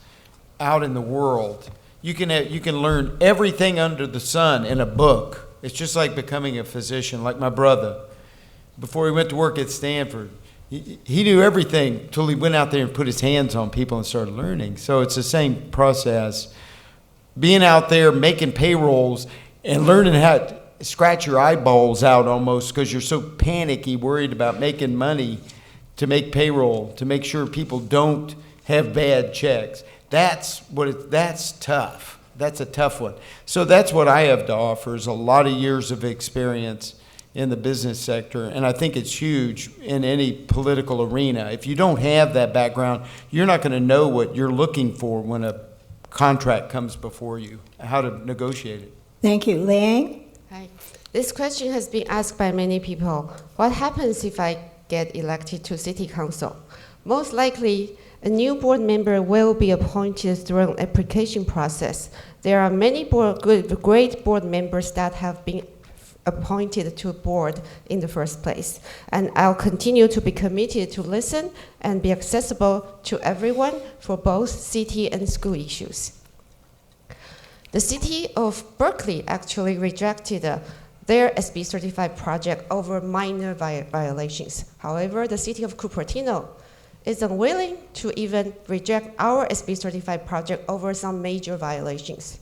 out in the world, you can learn everything under the sun in a book. It's just like becoming a physician, like my brother. Before he went to work at Stanford, he knew everything till he went out there and put his hands on people and started learning. So it's the same process. Being out there making payrolls and learning how to scratch your eyeballs out almost because you're so panicky, worried about making money to make payroll, to make sure people don't have bad checks. That's tough. That's a tough one. So that's what I have to offer, is a lot of years of experience in the business sector, and I think it's huge in any political arena. If you don't have that background, you're not going to know what you're looking for when a contract comes before you, how to negotiate it. Thank you. Liang? Hi. This question has been asked by many people. What happens if I get elected to city council? Most likely, a new board member will be appointed through an application process. There are many great board members that have been appointed to a board in the first place. And I'll continue to be committed to listen and be accessible to everyone for both city and school issues. The city of Berkeley actually rejected their SB 35 project over minor violations. However, the city of Cupertino is unwilling to even reject our SB 35 project over some major violations.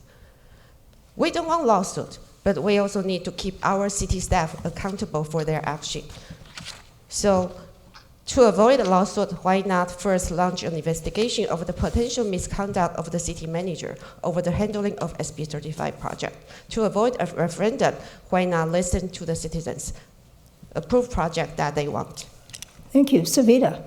We don't want lawsuit, but we also need to keep our city staff accountable for their action. So to avoid a lawsuit, why not first launch an investigation of the potential misconduct of the city manager over the handling of SB 35 project? To avoid a referendum, why not listen to the citizens? Approve project that they want. Thank you. Savita?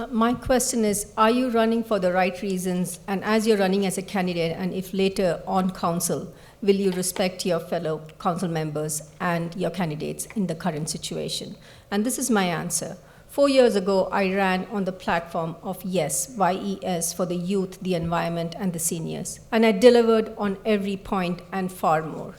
My question is, are you running for the right reasons? And as you're running as a candidate, and if later on council, will you respect your fellow council members and your candidates in the current situation? And this is my answer. 4 years ago, I ran on the platform of YES, Y-E-S, for the youth, the environment, and the seniors. And I delivered on every point and far more.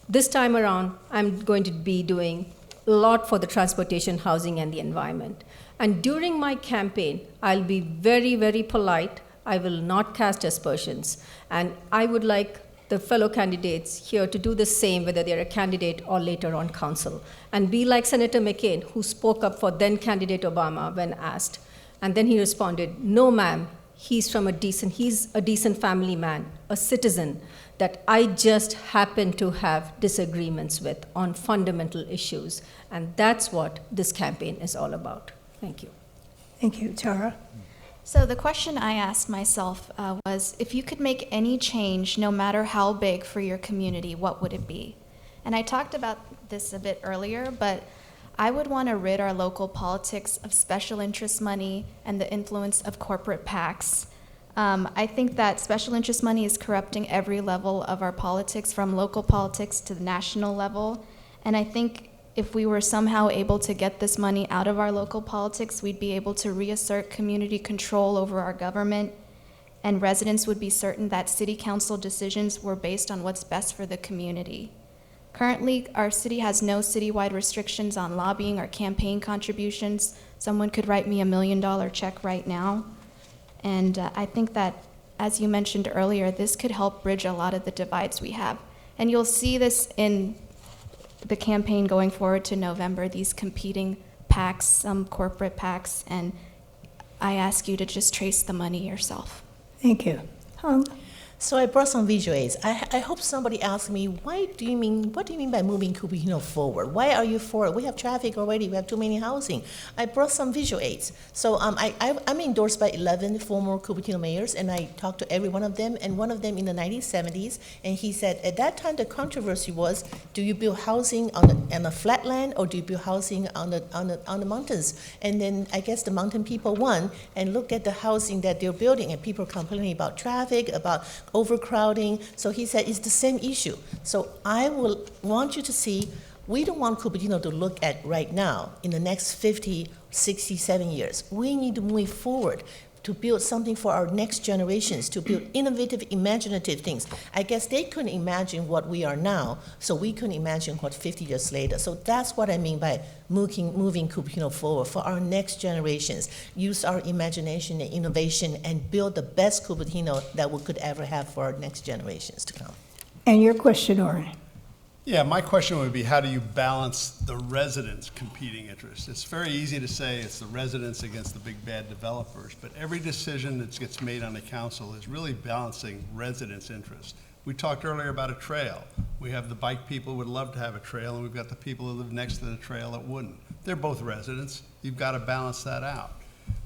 This time around, I'm going to be doing a lot for the transportation, housing, and the environment. And during my campaign, I'll be very, very polite. I will not cast aspersions. And I would like the fellow candidates here to do the same, whether they're a candidate or later on council. And be like Senator McCain, who spoke up for then candidate Obama when asked. And then he responded, no, ma'am, he's a decent family man, a citizen that I just happen to have disagreements with on fundamental issues. And that's what this campaign is all about. Thank you. Thank you. Tara? So the question I asked myself was, if you could make any change, no matter how big, for your community, what would it be? And I talked about this a bit earlier, but I would want to rid our local politics of special interest money and the influence of corporate PACs. I think that special interest money is corrupting every level of our politics, from local politics to the national level. And I think if we were somehow able to get this money out of our local politics, we'd be able to reassert community control over our government, and residents would be certain that city council decisions were based on what's best for the community. Currently, our city has no citywide restrictions on lobbying or campaign contributions. Someone could write me $1 million check right now. And I think that, as you mentioned earlier, this could help bridge a lot of the divides we have. And you'll see this in the campaign going forward to November, these competing PACs, some corporate PACs, and I ask you to just trace the money yourself. Thank you. Hung? So I brought some visual aids. I hope somebody asks me, what do you mean by moving Cupertino forward? Why are you for it? We have traffic already. We have too many housing. I brought some visual aids. So I'm endorsed by 11 former Cupertino mayors, and I talked to every one of them, and one of them in the 1970s, and he said, at that time the controversy was, do you build housing on the flatland, or do you build housing on the mountains? And then I guess the mountain people won, and look at the housing that they're building, and people complaining about traffic, about overcrowding. So he said it's the same issue. So I will want you to see, we don't want Cupertino to look at right now in the next 50, 60, 70 years. We need to move forward to build something for our next generations, to build innovative, imaginative things. I guess they couldn't imagine what we are now, so we couldn't imagine what 50 years later. So that's what I mean by moving Cupertino forward for our next generations. Use our imagination and innovation and build the best Cupertino that we could ever have for our next generations to come. And your question, Orrin? Yeah, my question would be, how do you balance the residents' competing interests? It's very easy to say it's the residents against the big bad developers, but every decision that gets made on the council is really balancing residents' interests. We talked earlier about a trail. We have the bike people who would love to have a trail, and we've got the people who live next to the trail that wouldn't. They're both residents. You've got to balance that out.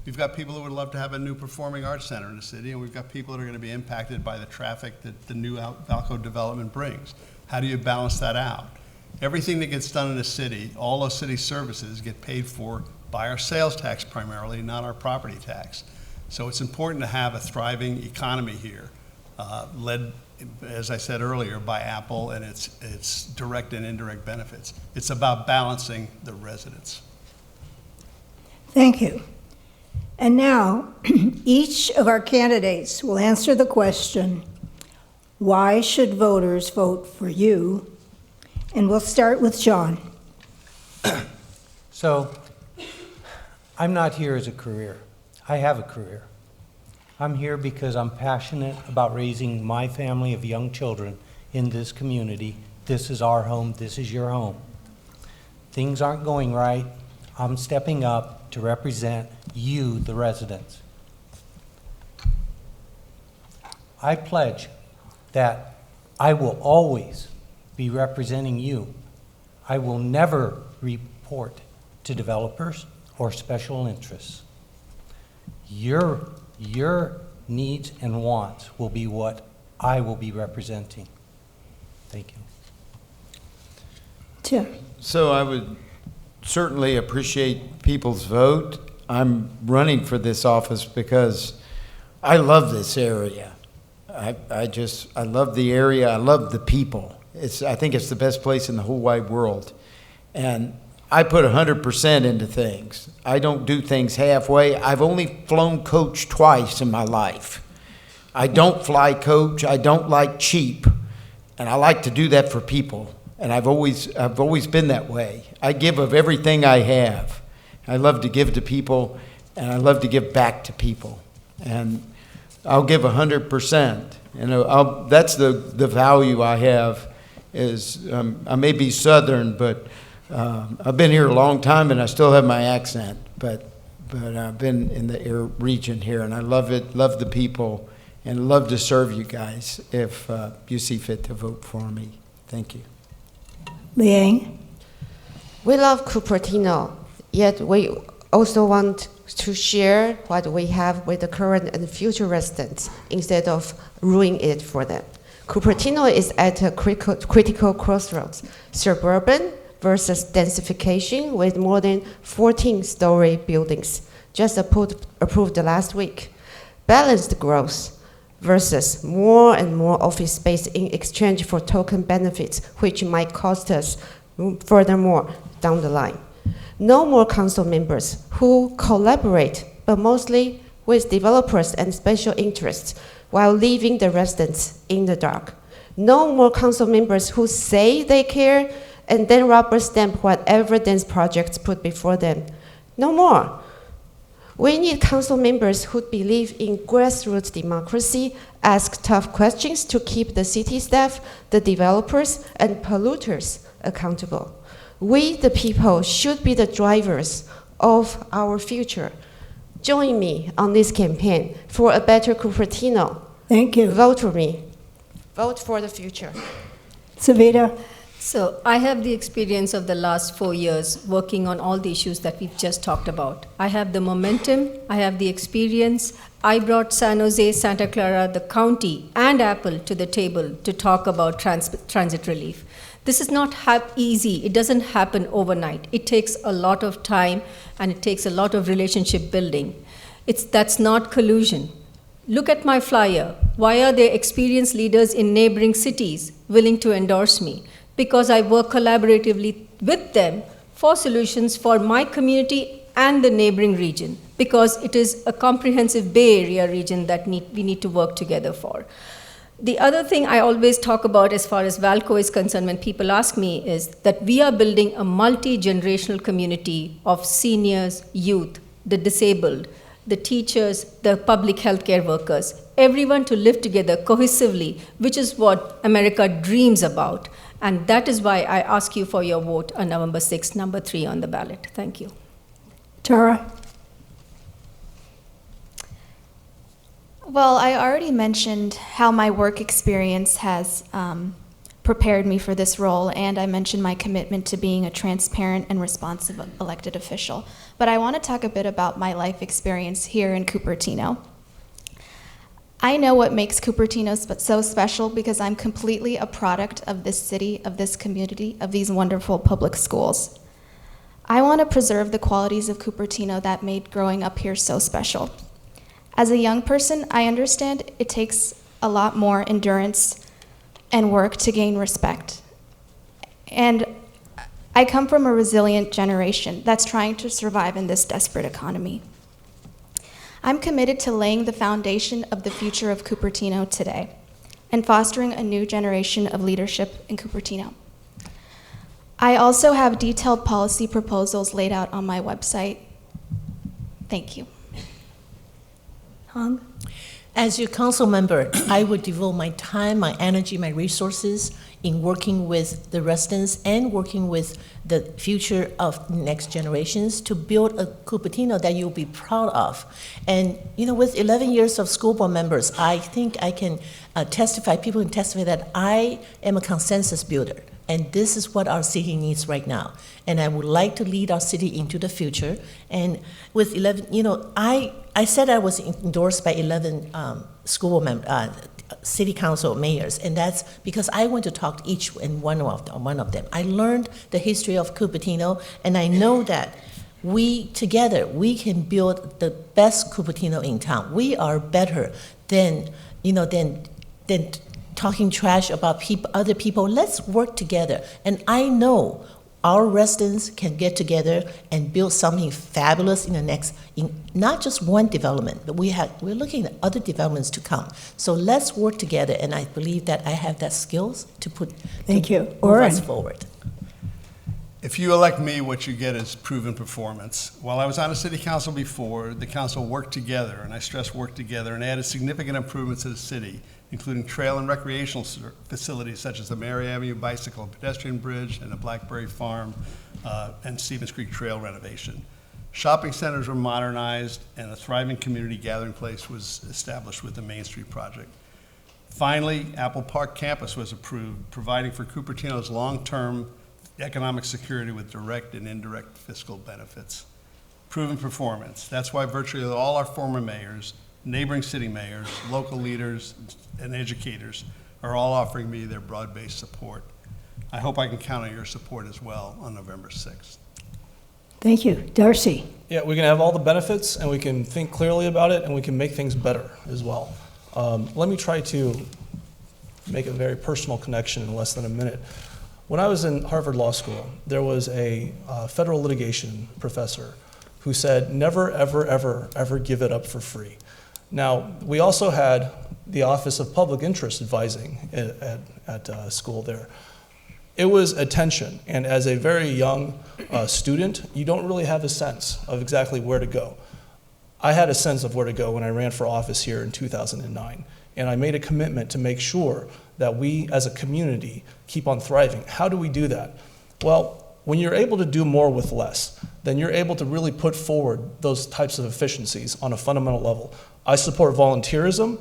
We've got people who would love to have a new performing arts center in the city, and we've got people that are going to be impacted by the traffic that the new Valco development brings. How do you balance that out? Everything that gets done in the city, all those city services get paid for by our sales tax primarily, not our property tax. So it's important to have a thriving economy here, led, as I said earlier, by Apple and its direct and indirect benefits. It's about balancing the residents. Thank you. And now, each of our candidates will answer the question, why should voters vote for you? And we'll start with John. So, I'm not here as a career. I have a career. I'm here because I'm passionate about raising my family of young children in this community. This is our home. This is your home. Things aren't going right. I'm stepping up to represent you, the residents. I pledge that I will always be representing you. I will never report to developers or special interests. Your needs and wants will be what I will be representing. Thank you. Tim. So I would certainly appreciate people's vote. I'm running for this office because I love this area. I love the area. I love the people. I think it's the best place in the whole wide world. And I put 100% into things. I don't do things halfway. I've only flown coach twice in my life. I don't fly coach. I don't like cheap. And I like to do that for people. And I've always been that way. I give of everything I have. I love to give to people, and I love to give back to people. And I'll give 100%. That's the value I have. Is I may be Southern, but I've been here a long time, and I still have my accent. But I've been in the region here, and I love it. Love the people, and love to serve you guys if you see fit to vote for me. Thank you. Liang. We love Cupertino, yet we also want to share what we have with the current and future residents instead of ruining it for them. Cupertino is at a critical crossroads, suburban versus densification with more than 14-story buildings, just approved last week. Balanced growth versus more and more office space in exchange for token benefits, which might cost us furthermore down the line. No more council members who collaborate, but mostly with developers and special interests, while leaving the residents in the dark. No more council members who say they care and then rubber stamp whatever dense projects put before them. No more. We need council members who believe in grassroots democracy, ask tough questions to keep the city staff, the developers, and polluters accountable. We, the people, should be the drivers of our future. Join me on this campaign for a better Cupertino. Thank you. Vote for me. Vote for the future. Savita. So I have the experience of the last 4 years working on all the issues that we've just talked about. I have the momentum, I have the experience. I brought San Jose, Santa Clara, the county, and Apple to the table to talk about transit relief. This is not easy. It doesn't happen overnight. It takes a lot of time, and it takes a lot of relationship building. That's not collusion. Look at my flyer. Why are there experienced leaders in neighboring cities willing to endorse me? Because I work collaboratively with them for solutions for my community and the neighboring region, because it is a comprehensive Bay Area region that we need to work together for. The other thing I always talk about as far as Valco is concerned when people ask me is that we are building a multi-generational community of seniors, youth, the disabled, the teachers, the public health care workers, everyone to live together cohesively, which is what America dreams about. And that is why I ask you for your vote on November 6th, number 3 on the ballot. Thank you. Tara. Well, I already mentioned how my work experience has prepared me for this role, and I mentioned my commitment to being a transparent and responsive elected official. But I want to talk a bit about my life experience here in Cupertino. I know what makes Cupertino so special because I'm completely a product of this city, of this community, of these wonderful public schools. I want to preserve the qualities of Cupertino that made growing up here so special. As a young person, I understand it takes a lot more endurance and work to gain respect. And I come from a resilient generation that's trying to survive in this desperate economy. I'm committed to laying the foundation of the future of Cupertino today and fostering a new generation of leadership in Cupertino. I also have detailed policy proposals laid out on my website. Thank you. Hong. As your council member, I would devote my time, my energy, my resources in working with the residents and working with the future of next generations to build a Cupertino that you'll be proud of. And with 11 years of school board members, I think I can people can testify that I am a consensus builder. And this is what our city needs right now. And I would like to lead our city into the future. And with 11, I said I was endorsed by 11 city council mayors, and that's because I went to talk to each and one of them. I learned the history of Cupertino, and I know that together, we can build the best Cupertino in town. We are better than talking trash about other people. Let's work together. And I know our residents can get together and build something fabulous in not just one development, but we're looking at other developments to come. So let's work together, and I believe that I have that skills to move us forward. If you elect me, what you get is proven performance. While I was on the city council before, the council worked together, and I stress worked together, and added significant improvements to the city, including trail and recreational facilities such as the Mary Avenue Bicycle and Pedestrian Bridge and the Blackberry Farm and Stevens Creek Trail renovation. Shopping centers were modernized, and a thriving community gathering place was established with the Main Street project. Finally, Apple Park campus was approved, providing for Cupertino's long-term economic security with direct and indirect fiscal benefits. Proven performance. That's why virtually all our former mayors, neighboring city mayors, local leaders, and educators are all offering me their broad-based support. I hope I can count on your support as well on November 6th. Thank you. Darcy. Yeah, we can have all the benefits, and we can think clearly about it, and we can make things better as well. Let me try to make a very personal connection in less than a minute. When I was in Harvard Law School, there was a federal litigation professor who said, never, ever, ever, ever give it up for free. Now, we also had the Office of Public Interest Advising at school there. It was a tension, and as a very young student, you don't really have a sense of exactly where to go. I had a sense of where to go when I ran for office here in 2009, and I made a commitment to make sure that we as a community keep on thriving. How do we do that? Well, when you're able to do more with less, then you're able to really put forward those types of efficiencies on a fundamental level. I support volunteerism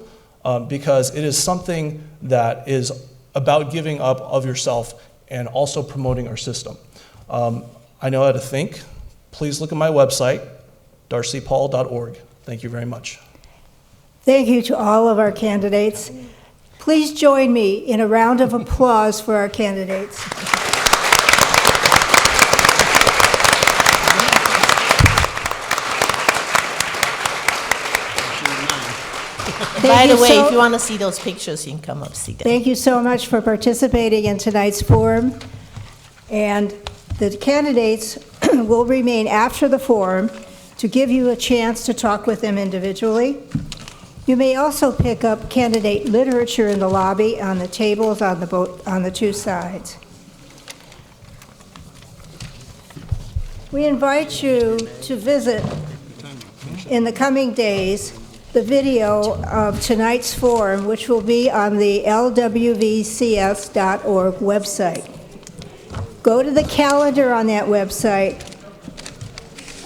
because it is something that is about giving up of yourself and also promoting our system. I know how to think. Please look at my website, darcypaul.org. Thank you very much. Thank you to all of our candidates. Please join me in a round of applause for our candidates. By the way, if you want to see those pictures, you can come up see them. Thank you so much for participating in tonight's forum. And the candidates will remain after the forum to give you a chance to talk with them individually. You may also pick up candidate literature in the lobby on the tables on the two sides. We invite you to visit in the coming days the video of tonight's forum, which will be on the lwvcs.org website. Go to the calendar on that website.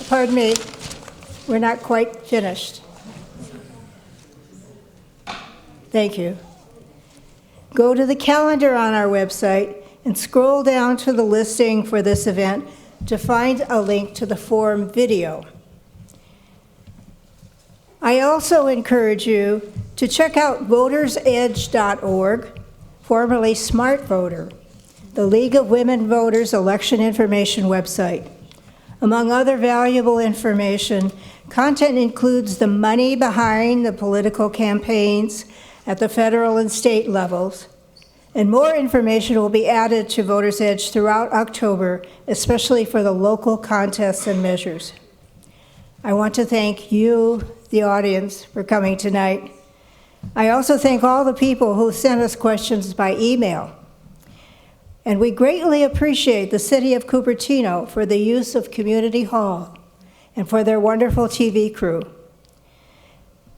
Pardon me, we're not quite finished. Thank you. Go to the calendar on our website and scroll down to the listing for this event to find a link to the forum video. I also encourage you to check out votersedge.org, formerly Smart Voter, the League of Women Voters election information website. Among other valuable information, content includes the money behind the political campaigns at the federal and state levels, and more information will be added to Voters Edge throughout October, especially for the local contests and measures. I want to thank you, the audience, for coming tonight. I also thank all the people who sent us questions by email. And we greatly appreciate the City of Cupertino for the use of Community Hall and for their wonderful TV crew.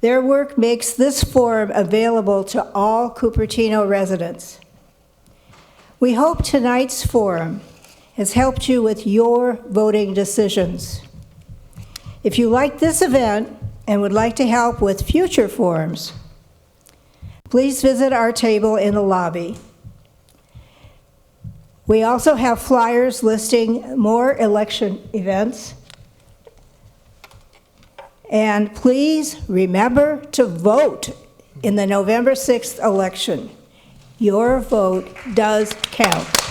Their work makes this forum available to all Cupertino residents. We hope tonight's forum has helped you with your voting decisions. If you like this event and would like to help with future forums, please visit our table in the lobby. We also have flyers listing more election events. And please remember to vote in the November 6th election. Your vote does count.